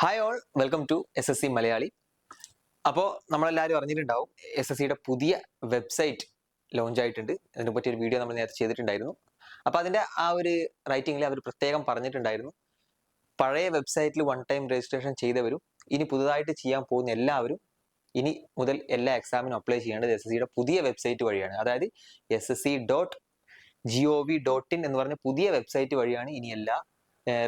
Hi all, welcome to SSC Malayali. അപ്പോൾ നമ്മളെല്ലാവരും അറിഞ്ഞിട്ടുണ്ടാവും SSCയുടെ പുതിയ വെബ്സൈറ്റ് ലോഞ്ച് ആയിട്ടുണ്ട്. അതിനെ പറ്റി ഒരു വീഡിയോ നമ്മൾ നേരത്തെ ചെയ്തിട്ടുണ്ടായിരുന്നു. അപ്പോൾ അതിൻ്റെ ആ ഒരു റൈറ്റിംഗിൽ അവർ പ്രത്യേകം പറഞ്ഞിട്ടുണ്ടായിരുന്നു, പഴയ വെബ്സൈറ്റിൽ വൺ ടൈം രജിസ്ട്രേഷൻ ചെയ്തവരും ഇനി പുതുതായിട്ട് ചെയ്യാൻ പോകുന്ന എല്ലാവരും ഇനി മുതൽ എല്ലാ എക്സാമിനും അപ്ലൈ ചെയ്യേണ്ടത് SSCയുടെ പുതിയ വെബ്സൈറ്റ് വഴിയാണ്. അതായത് ssc.gov.in എന്ന് പറഞ്ഞ പുതിയ വെബ്സൈറ്റ് വഴിയാണ് ഇനി എല്ലാ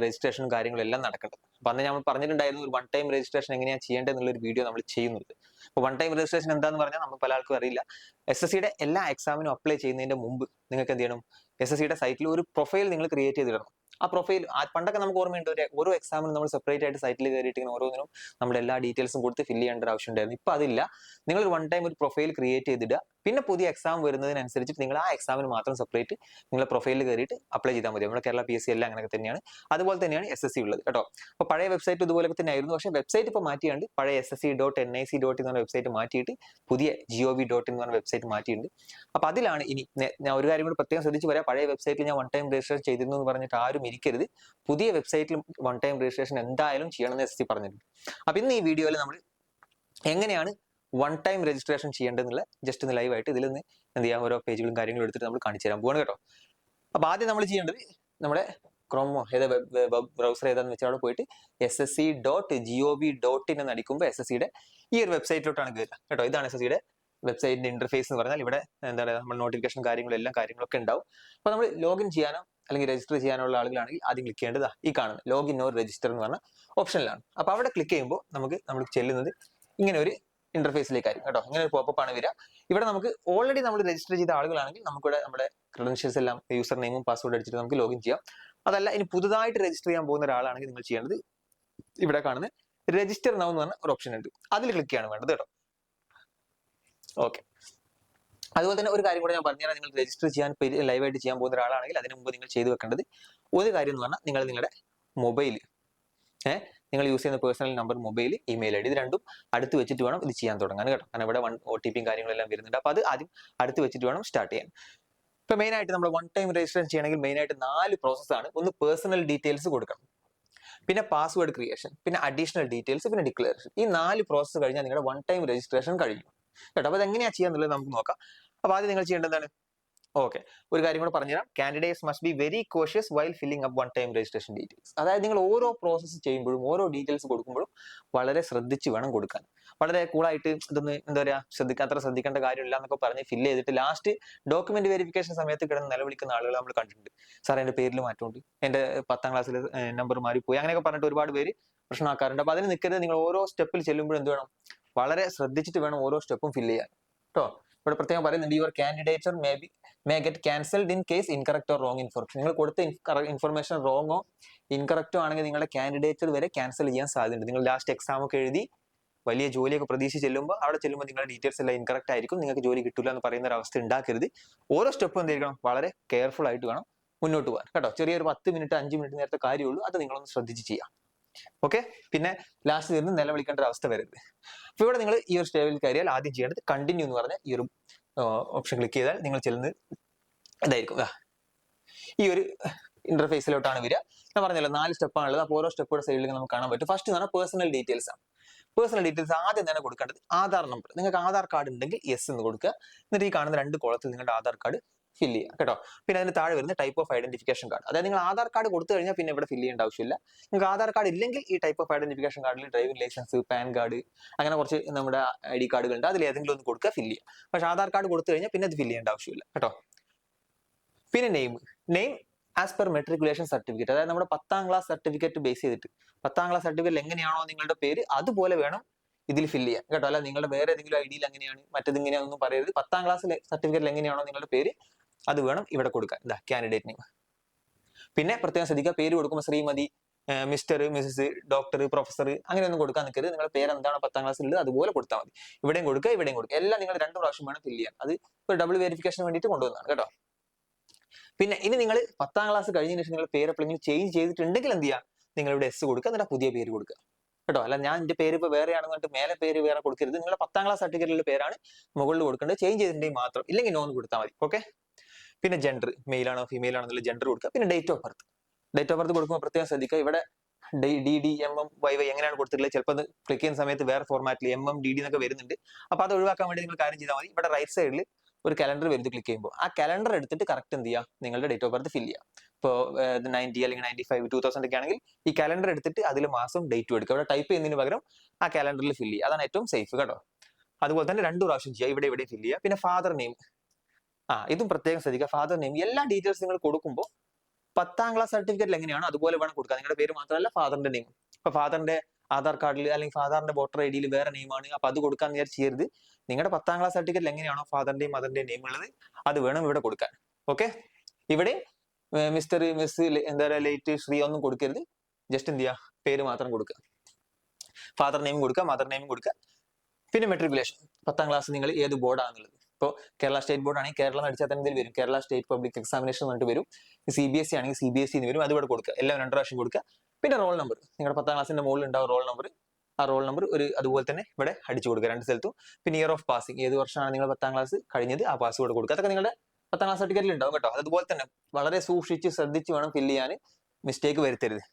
രജിസ്ട്രേഷനും കാര്യങ്ങളും എല്ലാം നടക്കേണ്ടത്. അപ്പൊ അന്ന് നമ്മൾ പറഞ്ഞിട്ടുണ്ടായിരുന്നു ഒരു വൺ ടൈം രജിസ്ട്രേഷൻ എങ്ങനെയാണ് ചെയ്യേണ്ടത് എന്നുള്ളൊരു വീഡിയോ നമ്മൾ ചെയ്യുന്നത്. അപ്പോൾ വൺ ടൈം രജിസ്ട്രേഷൻ എന്താന്ന് പറഞ്ഞാൽ നമുക്ക് പല ആൾക്കും അറിയില്ല. SSCയുടെ എല്ലാ എക്സാമിനും അപ്ലൈ ചെയ്യുന്നതിന്റെ മുമ്പ് നിങ്ങൾക്ക് എന്ത് ചെയ്യണം, SSCയുടെ സൈറ്റിൽ ഒരു പ്രൊഫൈൽ നിങ്ങൾ ക്രിയേറ്റ് ചെയ്തിടണം. ആ പ്രൊഫൈൽ പണ്ടൊക്കെ നമുക്ക് ഓർമ്മയുണ്ട്, ഓരോ എക്സാമിനും നമ്മൾ സെപ്പറേറ്റ് ആയിട്ട് സൈറ്റിൽ കയറിയിട്ട് ഇങ്ങനെ ഓരോന്നിനും നമ്മുടെ എല്ലാ ഡീറ്റെയിൽസും കൊടുത്ത് ഫില്ല് ചെയ്യേണ്ട ഒരു ആവശ്യം ഉണ്ടായിരുന്നു. ഇപ്പൊ അതില്ല. നിങ്ങൾ ഒരു വൺ ടൈം ഒരു പ്രൊഫൈൽ ക്രിയേറ്റ് ചെയ്തിടുക. പിന്നെ പുതിയ എക്സാം വരുന്നതിനനുസരിച്ച് നിങ്ങൾ ആ എക്സാമിന് മാത്രം സെപ്പറേറ്റ് നിങ്ങളുടെ പ്രൊഫൈലിൽ കയറിയിട്ട് അപ്ലൈ ചെയ്താൽ മതി. നമ്മുടെ കേരള PSC എല്ലാം അങ്ങനെ തന്നെയാണ്. അതുപോലെ തന്നെയാണ് SSC ഉള്ളത് കേട്ടോ. അപ്പോൾ പഴയ വെബ്സൈറ്റ് ഇതുപോലെ തന്നെ ആയിരുന്നു. പക്ഷേ വെബ്സൈറ്റ് ഇപ്പോൾ മാറ്റിയാണ്ട് പഴയ ssc.nic.in എന്ന വെബ്സൈറ്റ് മാറ്റിയിട്ട് പുതിയ gov.in എന്ന് പറഞ്ഞ വെബ്സൈറ്റ് മാറ്റിയിട്ടുണ്ട്. അപ്പോൾ അതിലാണ് ഇനി ഞാൻ ഒരു കാര്യം കൂടി പ്രത്യേകം ശ്രദ്ധിച്ച് പറയാം. പഴയ വെബ്സൈറ്റിൽ ഞാൻ വൺ ടൈം രജിസ്ട്രേഷൻ ചെയ്തിരുന്നു എന്ന് പറഞ്ഞിട്ട് ആരും ഇരിക്കരുത്. പുതിയ വെബ്സൈറ്റിൽ വൺ ടൈം രജിസ്ട്രേഷൻ എന്തായാലും ചെയ്യണമെന്ന് SSC പറഞ്ഞിട്ടുണ്ട്. അപ്പോൾ ഇന്ന് ഈ വീഡിയോയിൽ നമ്മൾ എങ്ങനെയാണ് വൺ ടൈം രജിസ്ട്രേഷൻ ചെയ്യേണ്ടതെന്നുള്ള ജസ്റ്റ് ഒന്ന് ലൈവായിട്ട് ഇതിൽ നിന്ന് എന്ത് ചെയ്യാം, ഓരോ പേജുകളും കാര്യങ്ങളും എടുത്തിട്ട് നമ്മൾ കാണിച്ചു തരാൻ പോവാണ് കേട്ടോ. അപ്പോൾ ആദ്യം നമ്മൾ ചെയ്യേണ്ടത് നമ്മുടെ ക്രോമോ ഏതാ വെബ് ബ്രൗസർ ഏതാന്ന് വെച്ചാൽ അവിടെ പോയിട്ട് ssc.gov.in എന്ന് അടിക്കുമ്പോൾ SSCയുടെ ഈ ഒരു വെബ്സൈറ്റിലോട്ടാണ് കയറുക കേട്ടോ. ഇതാണ് SSCയുടെ വെബ്സൈറ്റിന്റെ ഇന്റർഫേസ് എന്ന് പറഞ്ഞാൽ. ഇവിടെ എന്താ പറയുക, നമ്മൾ നോട്ടിഫിക്കേഷൻ കാര്യങ്ങളൊക്കെ ഉണ്ടാവും. അപ്പോൾ നമ്മൾ ലോഗിൻ ചെയ്യാനോ അല്ലെങ്കിൽ രജിസ്റ്റർ ചെയ്യാനുള്ള ആളുകളാണെങ്കിൽ ആദ്യം ക്ലിക്ക് ചെയ്യേണ്ടത് ഈ കാണുന്നത് ലോഗിൻ ഓർ രജിസ്റ്റർ എന്ന് പറഞ്ഞ ഓപ്ഷനിലാണ്. അപ്പോൾ അവിടെ ക്ലിക്ക് ചെയ്യുമ്പോൾ നമ്മൾ ചെല്ലുന്നത് ഇങ്ങനെ ഒരു ഇന്റർഫേസിലേക്കായിരിക്കും കേട്ടോ. ഇങ്ങനെ ഒരു പോപ്പപ്പ് ആണ് വരിക. ഇവിടെ നമുക്ക് ഓൾറെഡി നമ്മൾ രജിസ്റ്റർ ചെയ്ത ആളുകളാണെങ്കിൽ നമുക്കിവിടെ നമ്മുടെ ക്രെഡൻഷ്യൽസ് എല്ലാം യൂസർ നെയിമും പാസ്വേഡ് അടിച്ചിട്ട് നമുക്ക് ലോഗിൻ ചെയ്യാം. അതല്ല ഇനി പുതുതായിട്ട് രജിസ്റ്റർ ചെയ്യാൻ പോകുന്ന ഒരാളാണെങ്കിൽ നിങ്ങൾ ചെയ്യേണ്ടത് ഇവിടെ കാണുന്ന രജിസ്റ്റർ നൗ എന്ന് പറഞ്ഞ ഒരു ഓപ്ഷൻ ഉണ്ട്. അതിൽ ക്ലിക്ക് ചെയ്യാണ് വേണ്ടത് കേട്ടോ. ഓക്കെ. അതുപോലെ തന്നെ ഒരു കാര്യം കൂടെ ഞാൻ പറഞ്ഞുതരാം. നിങ്ങൾ രജിസ്റ്റർ ചെയ്യാൻ ലൈവായിട്ട് ചെയ്യാൻ പോകുന്ന ഒരാളാണെങ്കിൽ അതിന് മുമ്പ് നിങ്ങൾ ചെയ്തു വെക്കേണ്ടത് ഒരു കാര്യം എന്ന് പറഞ്ഞാൽ നിങ്ങൾ നിങ്ങളുടെ മൊബൈൽ നിങ്ങൾ യൂസ് ചെയ്യുന്ന personal number, mobile, email ID ഇത് രണ്ടും അടുത്ത് വെച്ചിട്ട് വേണം ഇത് ചെയ്യാൻ തുടങ്ങാൻ കേട്ടോ. കാരണം ഇവിടെ OTP കാര്യങ്ങളെല്ലാം വരുന്നുണ്ട്. അപ്പോൾ അത് ആദ്യം അടുത്ത് വെച്ചിട്ട് വേണം സ്റ്റാർട്ട് ചെയ്യാൻ. ഇപ്പൊ മെയിൻ ആയിട്ട് നമ്മൾ വൺ ടൈം രജിസ്ട്രേഷൻ ചെയ്യണമെങ്കിൽ മെയിൻ ആയിട്ട് 4 പ്രോസസ്സാണ്. ഒന്ന് പേഴ്സണൽ ഡീറ്റെയിൽസ് കൊടുക്കണം, പിന്നെ പാസ്വേഡ് ക്രിയേഷൻ, പിന്നെ അഡീഷണൽ ഡീറ്റെയിൽസ്, പിന്നെ ഡിക്ലറേഷൻ. ഈ 4 പ്രോസസ്സ് കഴിഞ്ഞാൽ നിങ്ങളുടെ വൺ ടൈം രജിസ്ട്രേഷൻ കഴിഞ്ഞു കേട്ടോ. അപ്പോൾ അതെങ്ങനെയാ ചെയ്യാന്നുള്ളത് നമുക്ക് നോക്കാം. അപ്പോൾ ആദ്യം നിങ്ങൾ ചെയ്യേണ്ടത് എന്താണ്? ഓക്കെ, ഒരു കാര്യം കൂടെ പറഞ്ഞുതരാം. Candidates must be very cautious while filling up one time registration details. അതായത് നിങ്ങൾ ഓരോ പ്രോസസ്സ് ചെയ്യുമ്പോഴും ഓരോ ഡീറ്റെയിൽസ് കൊടുക്കുമ്പോഴും വളരെ ശ്രദ്ധിച്ച് വേണം കൊടുക്കാൻ. വളരെ കൂളായിട്ട് ഇതൊന്ന് എന്താ പറയുക അത്ര ശ്രദ്ധിക്കേണ്ട കാര്യമില്ല എന്നൊക്കെ പറഞ്ഞ് ഫില്ല് ചെയ്തിട്ട് ലാസ്റ്റ് ഡോക്യുമെന്റ് വെരിഫിക്കേഷൻ സമയത്ത് കിടന്ന് നിലവിളിക്കുന്ന ആളുകൾ നമ്മൾ കണ്ടിട്ടുണ്ട്. സാർ എന്റെ പേരിൽ മാറ്റമുണ്ട്, എന്റെ 10ാം ക്ലാസ്സിൽ നമ്പർ മാറിപ്പോയി, അങ്ങനെയൊക്കെ പറഞ്ഞിട്ട് ഒരുപാട് പേര് പ്രശ്നമാക്കാറുണ്ട്. അപ്പൊ അതിന് നിൽക്കരുത്. നിങ്ങൾ ഓരോ സ്റ്റെപ്പിൽ ചെല്ലുമ്പോഴും എന്ത് വേണം, വളരെ ശ്രദ്ധിച്ചിട്ട് വേണം ഓരോ സ്റ്റെപ്പും ഫില്ല് ചെയ്യാൻ കേട്ടോ. ഇവിടെ പ്രത്യേകം പറയുന്നുണ്ട്, your candidature may get cancelled in case incorrect or wrong information. നിങ്ങൾ കൊടുത്ത ഇൻഫർമേഷൻ റോങ്ങോ ഇൻകറക്റ്റോ ആണെങ്കിൽ നിങ്ങളുടെ കാൻഡിഡേറ്റർ വരെ ക്യാൻസൽ ചെയ്യാൻ സാധ്യതയുണ്ട്. നിങ്ങൾ ലാസ്റ്റ് എക്സാം ഒക്കെ എഴുതി വലിയ ജോലിയൊക്കെ പ്രതീക്ഷിച്ച് ചെല്ലുമ്പോൾ അവിടെ ചെല്ലുമ്പോൾ നിങ്ങളുടെ ഡീറ്റെയിൽസ് എല്ലാം ഇൻകറക്റ്റ് ആയിരിക്കും, നിങ്ങൾക്ക് ജോലി കിട്ടില്ല എന്ന് പറയുന്ന ഒരു അവസ്ഥ ഉണ്ടാക്കരുത്. ഓരോ സ്റ്റെപ്പും എന്തായിരിക്കണം, വളരെ കെയർഫുൾ ആയിട്ട് വേണം മുന്നോട്ട് പോകാൻ കേട്ടോ. ചെറിയൊരു 10 മിനിറ്റ് 5 മിനിറ്റ് നേരത്തെ കാര്യമുള്ളൂ, അത് നിങ്ങളൊന്ന് ശ്രദ്ധിച്ച് ചെയ്യാം. ഓക്കെ. പിന്നെ ലാസ്റ്റ് തീർന്ന് നിലവിളിക്കേണ്ട ഒരു അവസ്ഥ വരരുത്. അപ്പൊ ഇവിടെ നിങ്ങൾ ഈ ഒരു സ്റ്റേജിൽ കയറിയാൽ ആദ്യം ചെയ്യേണ്ടത് കണ്ടിന്യൂ എന്ന് പറഞ്ഞ ഈ ഒരു ഓപ്ഷൻ ക്ലിക്ക് ചെയ്താൽ നിങ്ങൾ ചെല്ലുന്നത് ഇതായിരിക്കും. ഈ ഒരു ഇന്റർഫേസിലോട്ടാണ് വരിക. ഞാൻ പറഞ്ഞല്ലോ 4 സ്റ്റെപ്പാണുള്ളത്. അപ്പോൾ ഓരോ സ്റ്റെപ്പുടെ സൈഡിൽ നമുക്ക് കാണാൻ പറ്റും. ഫസ്റ്റ് എന്ന് പറഞ്ഞാൽ പേഴ്സണൽ ഡീറ്റെയിൽസ് ആണ്. പേഴ്സണൽ ഡീറ്റെയിൽസ് ആദ്യം തന്നെ കൊടുക്കേണ്ടത് ആധാർ നമ്പർ. നിങ്ങൾക്ക് ആധാർ കാർഡ് ഉണ്ടെങ്കിൽ യെസ് എന്ന് കൊടുക്കുക. എന്നിട്ട് ഈ കാണുന്ന 2 കോളത്തിൽ നിങ്ങളുടെ ആധാർ കാർഡ് ഫില്ല് ചെയ്യുക കേട്ടോ. പിന്നെ അതിന് താഴെ വരുന്ന ടൈപ്പ് ഓഫ് ഐഡന്റിഫിക്കേഷൻ കാർഡ്. അതായത് നിങ്ങൾ ആധാർ കാർഡ് കൊടുത്തു കഴിഞ്ഞാൽ പിന്നെ ഇവിടെ ഫില്ല് ചെയ്യേണ്ട ആവശ്യമില്ല. നിങ്ങൾക്ക് ആധാർ കാർഡ് ഇല്ലെങ്കിൽ ഈ ടൈപ്പ് ഓഫ് ഐഡന്റിഫിക്കേഷൻ കാർഡിൽ ഡ്രൈവിംഗ് ലൈസൻസ്, പാൻ കാർഡ്, അങ്ങനെ കുറച്ച് നമ്മുടെ ID കാർഡുകളുണ്ട്. അതിൽ ഏതെങ്കിലും ഒന്ന് കൊടുക്കുക, ഫില്ല് ചെയ്യുക. പക്ഷെ ആധാർ കാർഡ് കൊടുത്തു കഴിഞ്ഞാൽ പിന്നെ അത് ഫില്ല് ചെയ്യേണ്ട ആവശ്യമില്ല കേട്ടോ. പിന്നെ name as per matriculation certificate. അതായത് നമ്മുടെ 10ാം ക്ലാസ് സർട്ടിഫിക്കറ്റ് ബേസ് ചെയ്തിട്ട് 10ാം ക്ലാസ് സർട്ടിഫിക്കറ്റ് എങ്ങനെയാണോ നിങ്ങളുടെ പേര് അതുപോലെ വേണം ഇതിൽ ഫില്ല് ചെയ്യാൻ കേട്ടോ. അല്ല നിങ്ങളുടെ വേറെ ഏതെങ്കിലും ID എങ്ങനെയാണ് മറ്റേത് ഇങ്ങനെയാണെന്നും പറയരുത്. 10ാം ക്ലാസ് സർട്ടിഫിക്കറ്റിൽ എങ്ങനെയാണോ നിങ്ങളുടെ പേര് അത് വേണം ഇവിടെ കൊടുക്കാൻ. ഇതാ കാൻഡിഡേറ്റ് നെയിം. പിന്നെ പ്രത്യേകം ശ്രദ്ധിക്കുക, പേര് കൊടുക്കുമ്പോൾ Shrimati, Mr, Mrs, doctor, professor അങ്ങനെയൊന്നും കൊടുക്കാൻ നിൽക്കരുത്. നിങ്ങളുടെ പേര് എന്താണോ 10ാം ക്ലാസ്സിൽ ഉള്ളത് അതുപോലെ കൊടുത്താൽ മതി. ഇവിടെയും കൊടുക്കുക, ഇവിടെയും കൊടുക്കുക. എല്ലാം നിങ്ങൾ 2 പ്രാവശ്യം വേണം ഫില്ല് ചെയ്യാൻ. അത് ഒരു ഡബിൾ വെരിഫിക്കേഷന് വേണ്ടിയിട്ട് കൊണ്ടുവന്നതാണ് കേട്ടോ. പിന്നെ ഇനി നിങ്ങൾ 10ാം ക്ലാസ് കഴിഞ്ഞതിന് ശേഷം നിങ്ങളുടെ പേര് എപ്പോഴെങ്കിലും ചേഞ്ച് ചെയ്തിട്ടുണ്ടെങ്കിൽ എന്ത് ചെയ്യുക, നിങ്ങൾ ഇവിടെ S കൊടുക്കുക, എന്നിട്ട് പുതിയ പേര് കൊടുക്കുക കേട്ടോ. അല്ല ഞാൻ എന്റെ പേര് ഇപ്പൊ വേറെയാണെന്ന് പറഞ്ഞിട്ട് മേലെ പേര് വേറെ കൊടുക്കരുത്. നിങ്ങളുടെ 10ാം ക്ലാസ് സർട്ടിഫിക്കറ്റിലുള്ള പേരാണ് മുകളിൽ കൊടുക്കേണ്ടത്. ചേഞ്ച് ചെയ്തിട്ടുണ്ടെങ്കിൽ മാത്രം, ഇല്ലെങ്കിൽ നോന്ന് കൊടുത്താൽ മതി. ഓക്കെ. പിന്നെ ജെൻഡർ, മെയിൽ ആണോ ഫീമെയിൽ ആണോ എന്നുള്ള ജെൻഡർ കൊടുക്കുക. പിന്നെ ഡേറ്റ് ഓഫ് ബർത്ത് കൊടുക്കുമ്പോൾ പ്രത്യേകം ശ്രദ്ധിക്കുക. ഇവിടെ DDMMYY എങ്ങനെയാണ് കൊടുത്തിട്ടുള്ളത്, ചിലപ്പോൾ അത് ക്ലിക്ക് ചെയ്യുന്ന സമയത്ത് വേറെ ഫോർമാറ്റിൽ MMDD എന്നൊക്കെ വരുന്നുണ്ട്. അപ്പൊ അത് ഒഴിവാക്കാൻ വേണ്ടി നിങ്ങൾ കാര്യം ചെയ്താൽ മതി. ഇവിടെ റൈറ്റ് സൈഡിൽ ഒരു കലണ്ടർ വരുന്നത് ക്ലിക്ക് ചെയ്യുമ്പോൾ ആ കലണ്ടർ എടുത്തിട്ട് കറക്റ്റ് എന്ത് ചെയ്യുക, നിങ്ങളുടെ ഡേറ്റ് ഓഫ് ബർത്ത് ഫില്ല് ചെയ്യുക. ഇപ്പോൾ 90 അല്ലെങ്കിൽ 95 2000 ഒക്കെ ആണെങ്കിൽ ഈ കലണ്ടർ എടുത്തിട്ട് അതിൽ മാസം ഡേറ്റും എടുക്കുക. ഇവിടെ ടൈപ്പ് ചെയ്യുന്നതിന് പകരം ആ കലണ്ടറിൽ ഫില്ല് ചെയ്യുക. അതാണ് ഏറ്റവും സേഫ് കേട്ടോ. അതുപോലെ തന്നെ 2 പ്രാവശ്യം ചെയ്യുക, ഇവിടെ ഫില്ല് ചെയ്യുക. പിന്നെ ഫാദർ നെയിം, ഇതും പ്രത്യേകം ശ്രദ്ധിക്കുക. ഫാദർ നെയിം എല്ലാ ഡീറ്റെയിൽസ് നിങ്ങൾ കൊടുക്കുമ്പോൾ 10ാം ക്ലാസ് സർട്ടിഫിക്കറ്റിൽ എങ്ങനെയാണോ അതുപോലെ വേണം കൊടുക്കുക. നിങ്ങളുടെ പേര് മാത്രമല്ല ഫാദറിന്റെ നെയിം. ഇപ്പൊ ഫാദറിന്റെ ആധാർ കാർഡിൽ അല്ലെങ്കിൽ ഫാദറിന്റെ വോട്ടർ ഐ ഡിയിൽ വേറെ നെയിമാണ്, അപ്പൊ അത് കൊടുക്കാൻ വിചാരിച്ചത് നിങ്ങളുടെ 10ാം ക്ലാസ് സർട്ടിഫിക്കറ്റിൽ എങ്ങനെയാണോ ഫാദറിന്റെയും മദറിന്റെയും നെയിം ഉള്ളത് അത് വേണം ഇവിടെ കൊടുക്കാൻ. ഓക്കെ, ഇവിടെ മിസ്റ്റർ മിസ് എന്താ പറയുക ലേറ്റ് ശ്രീ ഒന്നും കൊടുക്കരുത്. ജസ്റ്റ് എന്ത് ചെയ്യുക, പേര് മാത്രം കൊടുക്കുക. ഫാദർ നെയിം കൊടുക്കുക, മദർ നെയിം കൊടുക്കുക. പിന്നെ മെട്രിക്കുലേഷൻ, 10ാം ക്ലാസ് നിങ്ങൾ ഏത് ബോർഡാണെന്നുള്ളത്. ഇപ്പോൾ കേരള സ്റ്റേറ്റ് ബോർഡ് ആണെങ്കിൽ കേരളം അടിച്ചാൽ തന്നെ വരും, കേരള സ്റ്റേറ്റ് പബ്ലിക് എക്സാമിനേഷൻ പറഞ്ഞിട്ട് വരും. CBSE ആണെങ്കിൽ CBSE വരും, അതുകൂടെ കൊടുക്കുക. എല്ലാം 2 പ്രാവശ്യം കൊടുക്കുക. പിന്നെ റോൾ നമ്പർ, നിങ്ങളുടെ 10ാം ക്ലാസിന്റെ മുകളിൽ ഉണ്ടാവും റോൾ നമ്പർ. ആ റോൾ നമ്പർ അതുപോലെ തന്നെ ഇവിടെ അടിച്ചു കൊടുക്കുക 2 സ്ഥലത്തും. പിന്നെ ഇയർ ഓഫ് പാസിംഗ്, ഏത് വർഷമാണ് നിങ്ങൾ 10ാം ക്ലാസ് കഴിഞ്ഞത് ആ പാസ് കൂടെ കൊടുക്കുക. അതൊക്കെ നിങ്ങളുടെ 10ാം ക്ലാസ് സർട്ടിഫിക്കറ്റിൽ ഉണ്ടാവും കേട്ടോ. അതുപോലെ തന്നെ വളരെ സൂക്ഷിച്ച് ശ്രദ്ധിച്ച് വേണം ഫില്ല് ചെയ്യാൻ, മിസ്റ്റേക്ക് വരുത്തരുത്.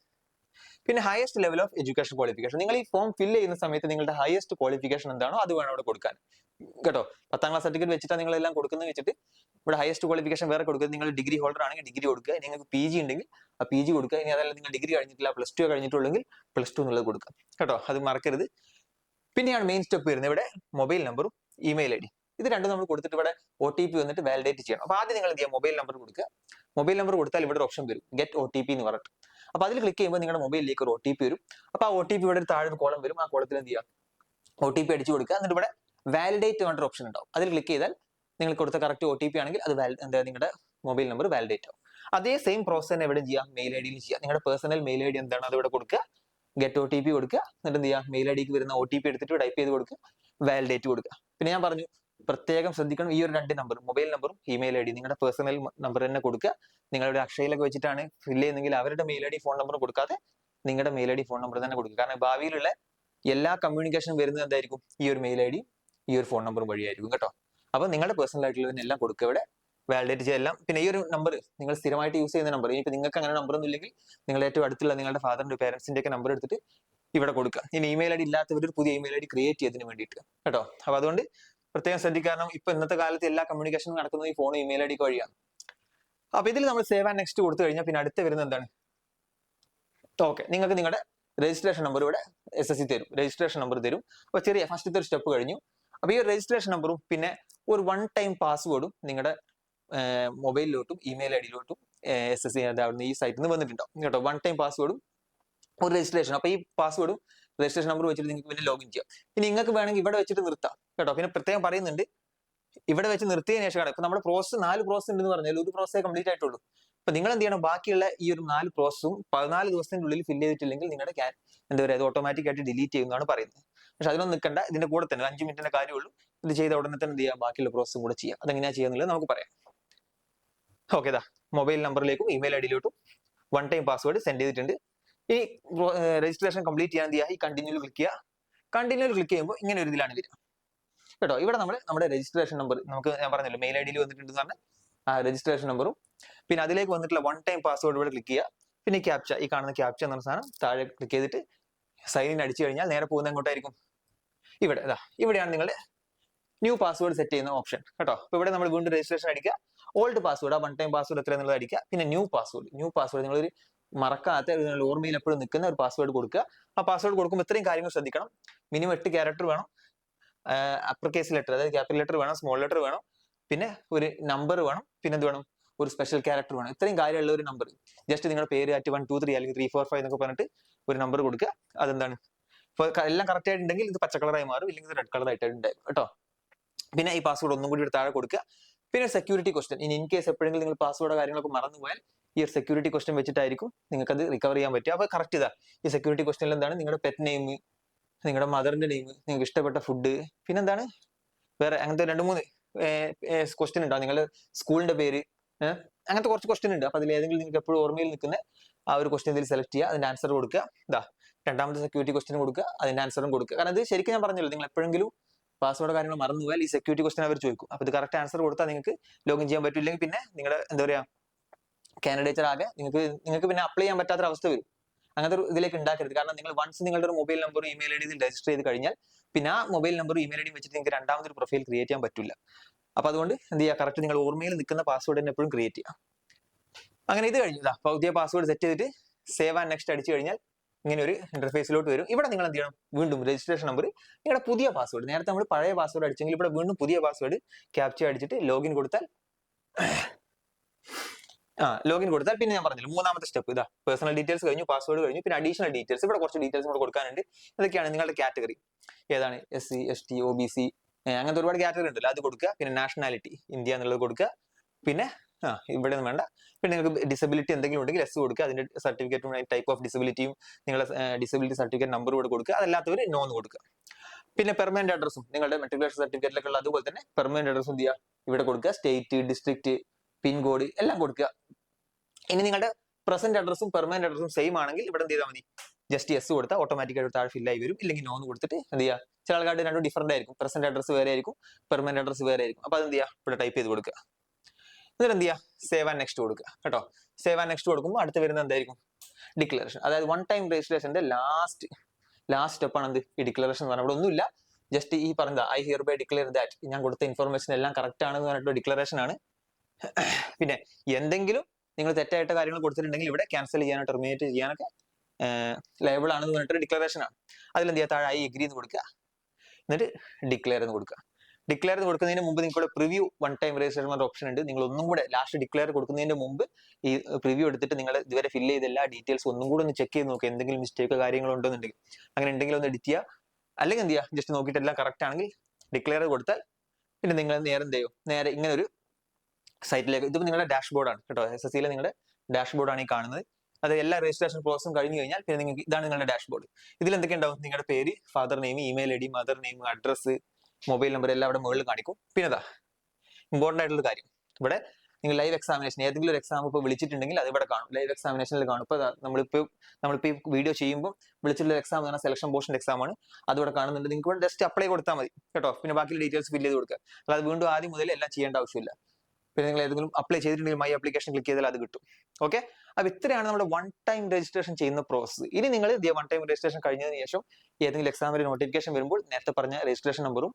പിന്നെ highest level of education qualification, നിങ്ങൾ ഈ ഫോം ഫില്ല് ചെയ്യുന്ന സമയത്ത് നിങ്ങളുടെ ഹയസ്റ്റ് ക്വാളിഫിക്കേഷൻ എന്താണോ അത് വേണം അവിടെ കൊടുക്കാൻ കേട്ടോ. 10ാം ക്ലാസ് സർട്ടിഫിക്കറ്റ് വെച്ചിട്ടാണ് നിങ്ങൾ എല്ലാം കൊടുക്കുന്നത് വെച്ചിട്ട് ഇവിടെ ഹയസ്റ്റ് ക്വാളിഫിക്കേഷൻ വേറെ കൊടുക്കുക. നിങ്ങൾ ഡിഗ്രി ഹോൾഡർ ആണെങ്കിൽ ഡിഗ്രി കൊടുക്കുക, നിങ്ങൾക്ക് PG ഉണ്ടെങ്കിൽ ആ PG കൊടുക്കുക. ഇനി അതല്ല നിങ്ങൾ ഡിഗ്രി കഴിഞ്ഞിട്ടില്ല +2 കഴിഞ്ഞിട്ടുള്ളെങ്കിൽ +2 എന്നുള്ളത് കൊടുക്കുക കേട്ടോ, അത് മറക്കരുത്. പിന്നെയാണ് മെയിൻ സ്റ്റെപ്പ് വരുന്നത്. ഇവിടെ മൊബൈൽ നമ്പറും ഇമെയിൽ ID ഇത് രണ്ടും നമ്മൾ കൊടുത്തിട്ട് ഇവിടെ OTP വന്നിട്ട് വാലിഡേറ്റ് ചെയ്യണം. അപ്പൊ ആദ്യം നിങ്ങൾ എന്ത് ചെയ്യുക, മൊബൈൽ നമ്പർ കൊടുക്കുക. മൊബൈൽ നമ്പർ കൊടുത്താൽ ഇവിടെ ഒരു ഓപ്ഷൻ വരും, ഗെറ്റ് OTP എന്ന് പറഞ്ഞിട്ട്. അപ്പൊ അതിൽ ക്ലിക്ക് ചെയ്യുമ്പോൾ നിങ്ങളുടെ മൊബൈലിലേക്ക് ഒരു OTP വരും. അപ്പൊ ആ OTP ഇവിടെ താഴെ ഒരു കോളം വരും, ആ കോളത്തിൽ എന്ത് ചെയ്യുക, OTP അടിച്ചു കൊടുക്കുക. എന്നിട്ട് ഇവിടെ വാലിഡേറ്റ് പറഞ്ഞിട്ട് ഓപ്ഷൻ ഉണ്ടാവും, അതിൽ ക്ലിക്ക് ചെയ്താൽ നിങ്ങൾ കൊടുത്ത കറക്റ്റ് OTP ആണെങ്കിൽ അത് എന്താ നിങ്ങളുടെ മൊബൈൽ നമ്പർ വാലിഡേറ്റ് ആവും. അതേ സെയിം പ്രോസസ് തന്നെ എവിടെ ചെയ്യാം, മെയിൽ ID യിൽ ചെയ്യാം. നിങ്ങളുടെ പേഴ്സണൽ മെയിൽ ID എന്താണ് അത് ഇവിടെ കൊടുക്കുക, ഗെറ്റ് OTP കൊടുക്കുക. എന്നിട്ട് എന്ത് ചെയ്യുക, മെയിൽ IDക്ക് വരുന്ന OTP എടുത്തിട്ട് ടൈപ്പ് ചെയ്ത് കൊടുക്കുക, വാലിഡേറ്റ് കൊടുക്കുക. പിന്നെ ഞാൻ പറഞ്ഞു പ്രത്യേകം ശ്രദ്ധിക്കണം, ഈ ഒരു 2 നമ്പർ മൊബൈൽ നമ്പറും ഇമെയിൽ ID നിങ്ങളുടെ പേഴ്സണൽ നമ്പർ തന്നെ കൊടുക്കുക. നിങ്ങളുടെ അക്ഷയയിലൊക്കെ വെച്ചിട്ടാണ് ഫില്ല് ചെയ്യുന്നെങ്കിൽ അവരുടെ മെയിൽ ID ഫോൺ നമ്പർ കൊടുക്കാതെ നിങ്ങളുടെ മെയിൽ ID ഫോൺ നമ്പർ തന്നെ കൊടുക്കുക. കാരണം ഭാവിയിലുള്ള എല്ലാ കമ്മ്യൂണിക്കേഷൻ വരുന്നത് എന്തായിരിക്കും, ഈ ഒരു മെയിൽ ID ഈ ഒരു ഫോൺ നമ്പറും വഴിയായിരിക്കും കേട്ടോ. അപ്പൊ നിങ്ങളുടെ പേഴ്സണൽ ആയിട്ടുള്ളതിനെല്ലാം കൊടുക്കുക, ഇവിടെ വാലിഡേറ്റ് ചെയ്യാം. പിന്നെ ഈ ഒരു നമ്പർ നിങ്ങൾ സ്ഥിരമായിട്ട് യൂസ് ചെയ്യുന്ന നമ്പർ, ഇനിയിപ്പോൾ നിങ്ങൾക്ക് അങ്ങനെ നമ്പർ ഒന്നും ഇല്ലെങ്കിൽ നിങ്ങളുടെ ഏറ്റവും അടുത്തുള്ള നിങ്ങളുടെ ഫാദറിന്റെ പേരൻസിന്റെ ഒക്കെ നമ്പർ എടുത്തിട്ട് ഇവിടെ കൊടുക്കുക. ഇനി ഇമെയിൽ ID ഇല്ലാത്തവർ ഒരു പുതിയ ഇമെയിൽ ID ക്രിയേറ്റ് ചെയ്തതിന് വേണ്ടിയിട്ട് കേട്ടോ. അപ്പൊ അതുകൊണ്ട് പ്രത്യേകം ശ്രദ്ധിക്കുക, കാരണം ഇപ്പൊ ഇന്നത്തെ കാലത്ത് എല്ലാ കമ്മ്യൂണിക്കേഷനും നടക്കുന്നത് ഈ ഫോണും ഇമെയിൽ ID വഴിയാണ്. അപ്പൊ ഇതിൽ നമ്മൾ സേവ് ആൻഡ് നെക്സ്റ്റ് കൊടുത്തു കഴിഞ്ഞാൽ പിന്നെ അടുത്ത് വരുന്നത് എന്താണ്, ഓക്കെ, നിങ്ങൾക്ക് നിങ്ങളുടെ രജിസ്ട്രേഷൻ നമ്പർ ഇവിടെ SSC തരും, രജിസ്ട്രേഷൻ നമ്പർ തരും. അപ്പൊ ചെറിയ ഫസ്റ്റത്തെ ഒരു സ്റ്റെപ്പ് കഴിഞ്ഞു. അപ്പൊ ഈ രജിസ്ട്രേഷൻ നമ്പറും പിന്നെ ഒരു 1 ടൈം പാസ്വേഡും നിങ്ങളുടെ മൊബൈലിലോട്ടും ഇമെയിൽ IDയിലോട്ടും SSC ഈ സൈറ്റിൽ നിന്ന് വന്നിട്ടുണ്ടാവും കേട്ടോ. 1 ടൈം പാസ്വേഡും ഒരു രജിസ്ട്രേഷൻ. അപ്പൊ ഈ പാസ്വേഡും രജിസ്ട്രേഷൻ നമ്പർ വെച്ചിട്ട് നിങ്ങൾക്ക് പിന്നെ ലോഗിൻ ചെയ്യാം. ഇനി നിങ്ങൾക്ക് വേണമെങ്കിൽ ഇവിടെ വെച്ചിട്ട് നിർത്താം കേട്ടോ. പിന്നെ പ്രത്യേകം പറയുന്നുണ്ട്, ഇവിടെ വെച്ച് നിർത്തിയതിനു ശേഷമാണ് ഇപ്പൊ നമ്മുടെ പ്രോസസ് 4 പ്രോസസ് ഉണ്ടെന്ന് പറഞ്ഞാൽ ഒരു പ്രോസസ്സേ കംപ്ലീറ്റ് ആയിട്ടുള്ളൂ. അപ്പൊ നിങ്ങൾ എന്ത് ചെയ്യണം, ബാക്കിയുള്ള ഈ ഒരു 4 പ്രോസസ്സും 14 ദിവസത്തിന്റെ ഉള്ളിൽ ഫില്ല് ചെയ്തിട്ടില്ലെങ്കിൽ നിങ്ങളുടെ എന്താ പറയുക, അത് ഓട്ടോമാറ്റിക് ആയിട്ട് ഡിലീറ്റ് ചെയ്യുന്നതാണ് പറയുന്നത്. പക്ഷെ അതിനൊന്നും നിൽക്കണ്ട, ഇതിന്റെ കൂടെ തന്നെ 5 മിനിറ്റിന്റെ കാര്യമുള്ളൂ. ഇത് ചെയ്ത ഉടനെ തന്നെ എന്ത് ചെയ്യാം, ബാക്കിയുള്ള പ്രോസസ്സും കൂടെ ചെയ്യാം. അതെങ്ങനെയാ ചെയ്യാന്നുള്ളത് നമുക്ക് പറയാം. ഓക്കെ, മൊബൈൽ നമ്പറിലേക്കും ഇമെയിൽ IDയിലോട്ടും 1 ടൈം പാസ്വേഡ് സെൻഡ് ചെയ്തിട്ടുണ്ട്. ഈ രജിസ്ട്രേഷൻ കംപ്ലീറ്റ് ചെയ്യാൻ എന്ത് ചെയ്യുക, ഈ കണ്ടിന്യൂൽ ക്ലിക്ക് ചെയ്യുക. കണ്ടിന്യൂൽ ക്ലിക്ക് ചെയ്യുമ്പോൾ ഇങ്ങനെ ഒരു ഇതിലാണ് വരിക കേട്ടോ. ഇവിടെ നമ്മുടെ രജിസ്ട്രേഷൻ നമ്പർ നമുക്ക് ഞാൻ പറഞ്ഞല്ലോ മെയിൽ IDയിൽ വന്നിട്ടുണ്ടെന്ന് പറഞ്ഞാൽ ആ രജിസ്ട്രേഷൻ നമ്പറും പിന്നെ അതിലേക്ക് വന്നിട്ടുള്ള 1 ടൈം പാസ്വേഡ് ഇവിടെ ക്ലിക്ക് ചെയ്യുക. പിന്നെ ക്യാപ്ച, ഈ കാണുന്ന ക്യാപ്ച എന്ന സാധനം താഴെ ക്ലിക്ക് ചെയ്തിട്ട് സൈൻ ഇൻ അടിച്ചു കഴിഞ്ഞാൽ നേരെ പോകുന്നത് എങ്ങോട്ടായിരിക്കും, ഇവിടെയാണ് നിങ്ങളുടെ ന്യൂ പാസ്വേഡ് സെറ്റ് ചെയ്യുന്ന ഓപ്ഷൻ കേട്ടോ. അപ്പൊ ഇവിടെ നമ്മൾ വീണ്ടും രജിസ്ട്രേഷൻ അടിക്കുക, ഓൾഡ് പാസ്വേഡ് ആ 1 ടൈം പാസ്വേഡ് എത്ര എന്നുള്ളത് അടിക്കുക. പിന്നെ ന്യൂ പാസ്വേഡ് നിങ്ങളൊരു മറക്കാത്ത ഓർമ്മയിൽ എപ്പോഴും നിൽക്കുന്ന ഒരു പാസ്വേഡ് കൊടുക്കുക. ആ പാസ്വേഡ് കൊടുക്കുമ്പോൾ ഇത്രയും കാര്യങ്ങൾ ശ്രദ്ധിക്കണം. മിനിമം 8 ക്യാരക്ടർ വേണം, അപ്പർ കേസ് ലെറ്റർ അതായത് ക്യാപിറ്റൽ ലെറ്റർ വേണം, സ്മോൾ ലെറ്റർ വേണം, പിന്നെ ഒരു നമ്പർ വേണം, പിന്നെ എന്ത് വേണം, ഒരു സ്പെഷ്യൽ ക്യാരക്ടർ വേണം. ഇത്രയും കാര്യമുള്ള ഒരു നമ്പർ, ജസ്റ്റ് നിങ്ങളുടെ പേര് @1 2 3 അല്ലെങ്കിൽ 3 4 5 എന്നൊക്കെ പറഞ്ഞിട്ട് ഒരു നമ്പർ കൊടുക്കുക. അതെന്താണ്, ഇപ്പൊ എല്ലാം കറക്റ്റ് ആയിട്ടുണ്ടെങ്കിൽ ഇത് പച്ച കളറായി മാറും, ഇല്ലെങ്കിൽ ഇത് റെഡ് കളർ ആയിട്ട് ഉണ്ടാവും കേട്ടോ. പിന്നെ ഈ പാസ്വേഡ് ഒന്നും കൂടി താഴെ കൊടുക്കുക. പിന്നെ സെക്യൂരിറ്റി ക്വസ്റ്റൻ, ഇൻ കേസ് എപ്പോഴെങ്കിലും നിങ്ങൾ പാസ്വേർഡോ കാര്യങ്ങളൊക്കെ മറന്നുപോയാൽ ഈ ഒരു സെക്യൂരിറ്റി ക്വസ്റ്റൻ വെച്ചിട്ടായിരിക്കും നിങ്ങൾക്ക് അത് റിക്കവർ ചെയ്യാൻ പറ്റുക. അപ്പൊ കറക്റ്റ് ഈ സെക്യൂരിറ്റി ക്വസ്റ്റനിൽ എന്താണ് നിങ്ങളുടെ പെറ്റ് നെയിം, നിങ്ങളുടെ മദറിന്റെ നെയിം, നിങ്ങൾക്ക് ഇഷ്ടപ്പെട്ട ഫുഡ്, പിന്നെന്താണ് വേറെ അങ്ങനത്തെ 2-3 ക്വസ്റ്റ്യൻ ഉണ്ടാവും, നിങ്ങളുടെ സ്കൂളിന്റെ പേര്, അങ്ങനത്തെ കുറച്ച് ക്വസ്റ്റ്യൻ ഉണ്ട്. അപ്പൊ അതിൽ ഏതെങ്കിലും നിങ്ങൾക്ക് എപ്പോഴും ഓർമ്മയിൽ നിൽക്കുന്ന ആ ഒരു ക്വസ്റ്റ്യൻ ഇതിൽ സെലക്ട് ചെയ്യുക, അതിന്റെ ആൻസർ കൊടുക്കുക. രണ്ടാമത്തെ സെക്യൂരിറ്റി ക്വസ്റ്റ്യൻ കൊടുക്കുക, അതിന്റെ ആൻസറും കൊടുക്കുക. കാരണം ഇത് ശരിക്കും ഞാൻ പറഞ്ഞല്ലോ, നിങ്ങൾ എപ്പോഴെങ്കിലും പാസ്വേർഡ് കാര്യങ്ങൾ മറന്നുപോയാൽ ഈ സെക്യൂരിറ്റി ക്വസ്റ്റ്യൻ അവർ ചോദിക്കും. അപ്പൊ ഇത് കറക്റ്റ് ആൻസർ കൊടുത്താൽ നിങ്ങൾക്ക് ലോഗിൻ ചെയ്യാൻ പറ്റില്ലെങ്കിൽ പിന്നെ നിങ്ങളുടെ എന്താ പറയാ കാൻഡിഡേറ്റർ ആകെ നിങ്ങൾക്ക് പിന്നെ അപ്ലൈ ചെയ്യാൻ പറ്റാത്ത അവസ്ഥ വരും. അങ്ങനത്തെ ഒരു ഇതിലേക്ക് ഉണ്ടാക്കരുത്. കാരണം നിങ്ങൾ വൺസ് നിങ്ങളുടെ ഒരു മൊബൈൽ നമ്പറും ഇമെയിൽ ഐ ഡി രജിസ്റ്റർ ചെയ്ത് കഴിഞ്ഞാൽ പിന്നെ ആ മൊബൈൽ നമ്പറും ഇമെയിൽ ഐ ഡിയും വെച്ചിട്ട് നിങ്ങൾക്ക് രണ്ടാമതൊരു പ്രൊഫൈൽ ക്രിയേറ്റ് ചെയ്യാൻ പറ്റില്ല. അപ്പൊ അതുകൊണ്ട് എന്ത് ചെയ്യുക, കറക്റ്റ് നിങ്ങൾ ഓർമ്മയിൽ നിൽക്കുന്ന പാസ്വേഡ് തന്നെ എപ്പോഴും ക്രിയേറ്റ് ചെയ്യുക. അങ്ങനെ ഇത് കഴിഞ്ഞതാ പുതിയ പാസ്വേഡ് സെറ്റ് ചെയ്തിട്ട് സേവ് ആൻഡ് നെക്സ്റ്റ് അടിച്ചു കഴിഞ്ഞാൽ ഇങ്ങനെ ഒരു ഇന്റർഫേസിലോട്ട് വരും. ഇവിടെ നിങ്ങൾ എന്ത് ചെയ്യണം, വീണ്ടും രജിസ്ട്രേഷൻ നമ്പർ, നിങ്ങളുടെ പുതിയ പാസ്വേഡ്, നേരത്തെ നമ്മൾ പഴയ പാസ്വേഡ് അടിച്ചെങ്കിൽ ഇവിടെ വീണ്ടും പുതിയ പാസ്വേഡ് ക്യാപ്ചർ അടിച്ചിട്ട് ലോഗിൻ കൊടുത്താൽ ലോഗിൻ കൊടുത്താൽ പിന്നെ ഞാൻ പറഞ്ഞില്ല മൂന്നാമത്തെ സ്റ്റെപ്പ് ഇതാ, പേഴ്സണൽ ഡീറ്റെയിൽസ് കഴിഞ്ഞു, പാസ്വേഡ് കഴിഞ്ഞു, പിന്നെ അഡീഷണൽ ഡീറ്റെയിൽസ്. ഇവിടെ കുറച്ച് ഡീറ്റെയിൽസ് കൂടെ കൊടുക്കാനുണ്ട്. ഇതൊക്കെയാണ് നിങ്ങളുടെ കാറ്റഗറി ഏതാണ്, SC ST OBC അങ്ങനത്തെ ഒരുപാട് കാറ്റഗറി ഉണ്ടല്ലോ, അത് കൊടുക്കുക. പിന്നെ നാഷണാലിറ്റി ഇന്ത്യ എന്നുള്ളത് കൊടുക്കുക. പിന്നെ ഇവിടെ ഒന്നും വേണ്ട. പിന്നെ നിങ്ങൾക്ക് ഡിസബിലിറ്റി എന്തെങ്കിലും ഉണ്ടെങ്കിൽ എസ് കൊടുക്കുക, അതിന്റെ സർട്ടിഫിക്കറ്റും ടൈപ്പ് ഓഫ് ഡിസബിലിറ്റിയും നിങ്ങളുടെ ഡിസബിലിറ്റി സർട്ടിഫിക്കറ്റ് നമ്പർ കൂടെ കൊടുക്കുക. അതല്ലാത്തവർ നോ എന്ന് കൊടുക്കുക. പിന്നെ പെർമനന്റ് അഡ്രസ്സും നിങ്ങളുടെ മെട്രിക്കുലേഷൻ സർട്ടിഫിക്കറ്റിലൊക്കെ ഉള്ള അതുപോലെ തന്നെ പെർമനന്റ് അഡ്രസ്സും എന്ത് ചെയ്യുക, ഇവിടെ കൊടുക്കുക. സ്റ്റേറ്റ്, ഡിസ്ട്രിക്ട്, പിൻകോഡ് എല്ലാം കൊടുക്കുക. ഇനി നിങ്ങളുടെ പ്രസന്റ് അഡ്രസ്സും പെർമനന്റ് അഡ്രസ്സും സെയിം ആണെങ്കിൽ ഇവിടെ എന്ത് ചെയ്താൽ മതി, ജസ്റ്റ് എസ് കൊടുത്താൽ ഓട്ടോമാറ്റിക്കായിട്ട് താഴെ ഫില്ലായി വരും. ഇല്ലെങ്കിൽ നോ എന്ന് കൊടുത്തിട്ട് എന്ത് ചെയ്യുക, ചില ആൾക്കാരുടെ രണ്ടും ഡിഫറന്റ് ആയിരിക്കും, പ്രസന്റ് അഡ്രസ് വേറെ ആയിരിക്കും, പെർമനന്റ് അഡ്രസ് വേറെ ആയിരിക്കും. അപ്പൊ അത് എന്ത് ചെയ്യുക, ഇവിടെ ടൈപ്പ് ചെയ്ത് കൊടുക്കുക. എന്നിട്ട് എന്ത് ചെയ്യുക, സേവ് ആൻഡ് നെക്സ്റ്റ് കൊടുക്കുക കേട്ടോ. സേവ് ആൻഡ് നെക്സ്റ്റ് കൊടുക്കുമ്പോൾ അടുത്ത് വരുന്നത് എന്തായിരിക്കും, ഡിക്ലറേഷൻ. അതായത് വൺ ടൈം രജിസ്ട്രേഷന്റെ ലാസ്റ്റ് സ്റ്റെപ്പാണ് എന്ത്, ഈ ഡിക്ലറേഷൻ എന്ന് പറഞ്ഞാൽ ഇവിടെ ഒന്നുമില്ല, ജസ്റ്റ് ഈ പറഞ്ഞ I hereby declare that ഞാൻ കൊടുത്ത ഇൻഫർമേഷൻ എല്ലാം കറക്റ്റ് ആണെന്ന് പറഞ്ഞിട്ടുള്ള ഡിക്ലറേഷൻ ആണ്. പിന്നെ എന്തെങ്കിലും നിങ്ങൾ തെറ്റായിട്ട് കാര്യങ്ങൾ കൊടുത്തിട്ടുണ്ടെങ്കിൽ ഇവിടെ ക്യാൻസൽ ചെയ്യാനോ ടെർമിനേറ്റ് ചെയ്യാനൊക്കെ ലയബിൾ ആണെന്ന് പറഞ്ഞിട്ട് ഡിക്ലറേഷൻ ആണ്. അതിലെന്ത് ചെയ്യുക, താഴെ ഐ എഗ്രി എന്ന് കൊടുക്കുക, എന്നിട്ട് ഡിക്ലെയർ എന്ന് കൊടുക്കുക. ഡിക്ലെയർ കൊടുക്കുന്നതിന് മുമ്പ് നിങ്ങൾക്ക് പ്രിവ്യൂ വൺ ടൈം രജിസ്ട്രേഷൻ എന്ന ഓപ്ഷൻ ഉണ്ട്. നിങ്ങൾ ഒന്നും കൂടെ ലാസ്റ്റ് ഡിക്ലെയർ കൊടുക്കുന്നതിന് മുമ്പ് ഈ പ്രിവ്യൂ എടുത്തിട്ട് നിങ്ങൾ ഇതുവരെ ഫില്ല് ചെയ്ത എല്ലാ ഡീറ്റെയിൽസ് ഒന്നും കൂടെ ഒന്ന് ചെക്ക് ചെയ്ത് നോക്കുക, എന്തെങ്കിലും മിസ്റ്റേക്കോ കാര്യങ്ങളോ ഉണ്ടെന്നുണ്ടെങ്കിൽ. അങ്ങനെ ഉണ്ടെങ്കിൽ ഒന്ന് എഡിറ്റ് ചെയ്യുക, അല്ലെങ്കിൽ എന്ത് ചെയ്യുക, ജസ്റ്റ് നോക്കിയിട്ട് എല്ലാം കറക്റ്റ് ആണെങ്കിൽ ഡിക്ലെയർ കൊടുത്താൽ പിന്നെ നിങ്ങൾ നേരെ എന്ത് ചെയ്യും, നേരെ ഇങ്ങനെ ഒരു സൈറ്റിലേക്ക്, ഇത് നിങ്ങളുടെ ഡാഷ്ബോർഡാണ് കേട്ടോ, SSCയിലെ നിങ്ങളുടെ ഡാഷ്ബോർഡാണ് ഈ കാണുന്നത്. അത് എല്ലാ രജിസ്ട്രേഷൻ പ്രോസസും കഴിഞ്ഞു കഴിഞ്ഞാൽ പിന്നെ നിങ്ങൾക്ക് ഇതാണ് നിങ്ങളുടെ ഡാഷ്ബോർഡ്. ഇതിൽ എന്തൊക്കെ ഉണ്ടാവും, നിങ്ങളുടെ പേര്, father name, email I D, mother name, address, mobile number എല്ലാം അവിടെ മുകളിൽ കാണിക്കും. പിന്നെ ഇതാ ഇമ്പോർട്ടന്റ് ആയിട്ടുള്ള കാര്യം, ഇവിടെ നിങ്ങൾ ലൈവ് എക്സാമിനേഷൻ ഏതെങ്കിലും ഒരു എക്സാം ഇപ്പോൾ വിളിച്ചിട്ടുണ്ടെങ്കിൽ അത് ഇവിടെ കാണും, ലൈവ് എക്സാമിനേഷനിൽ കാണും. ഇപ്പോൾ നമ്മളിപ്പോൾ ഈ വീഡിയോ ചെയ്യുമ്പോൾ വിളിച്ചിട്ടുള്ള എക്സാം എന്ന് പറഞ്ഞാൽ സെലക്ഷൻ പോർഷൻ എക്സാം ആണ്, അതിവിടെ കാണുന്നുണ്ട്. നിങ്ങൾക്ക് ഇവിടെ ജസ്റ്റ് അപ്ലൈ കൊടുത്താൽ മതി കേട്ടോ. പിന്നെ ബാക്കി ഡീറ്റെയിൽസ് ഫില്ല് ചെയ്ത് കൊടുക്കുക, അല്ലാതെ വീണ്ടും ആദ്യം മുതൽ എല്ലാം ചെയ്യേണ്ട ആവശ്യമില്ല. പിന്നെ നിങ്ങൾ ഏതെങ്കിലും അപ്ലൈ ചെയ്തിട്ടുണ്ടെങ്കിൽ മൈ ആപ്ലിക്കേഷൻ ക്ലിക്ക് ചെയ്താൽ അത് കിട്ടും. ഓക്കെ, അപ്പൊ ഇത്രയാണ് നമ്മുടെ വൺ ടൈം രജിസ്ട്രേഷൻ ചെയ്യുന്ന പ്രോസസ്. ഇനി നിങ്ങൾ വൺ ടൈം രജിസ്ട്രേഷൻ കഴിഞ്ഞതിന് ശേഷം ഏതെങ്കിലും എക്സാമിന്റെ നോട്ടിഫിക്കേഷൻ വരുമ്പോൾ നേരത്തെ പറഞ്ഞ രജിസ്ട്രേഷൻ നമ്പറും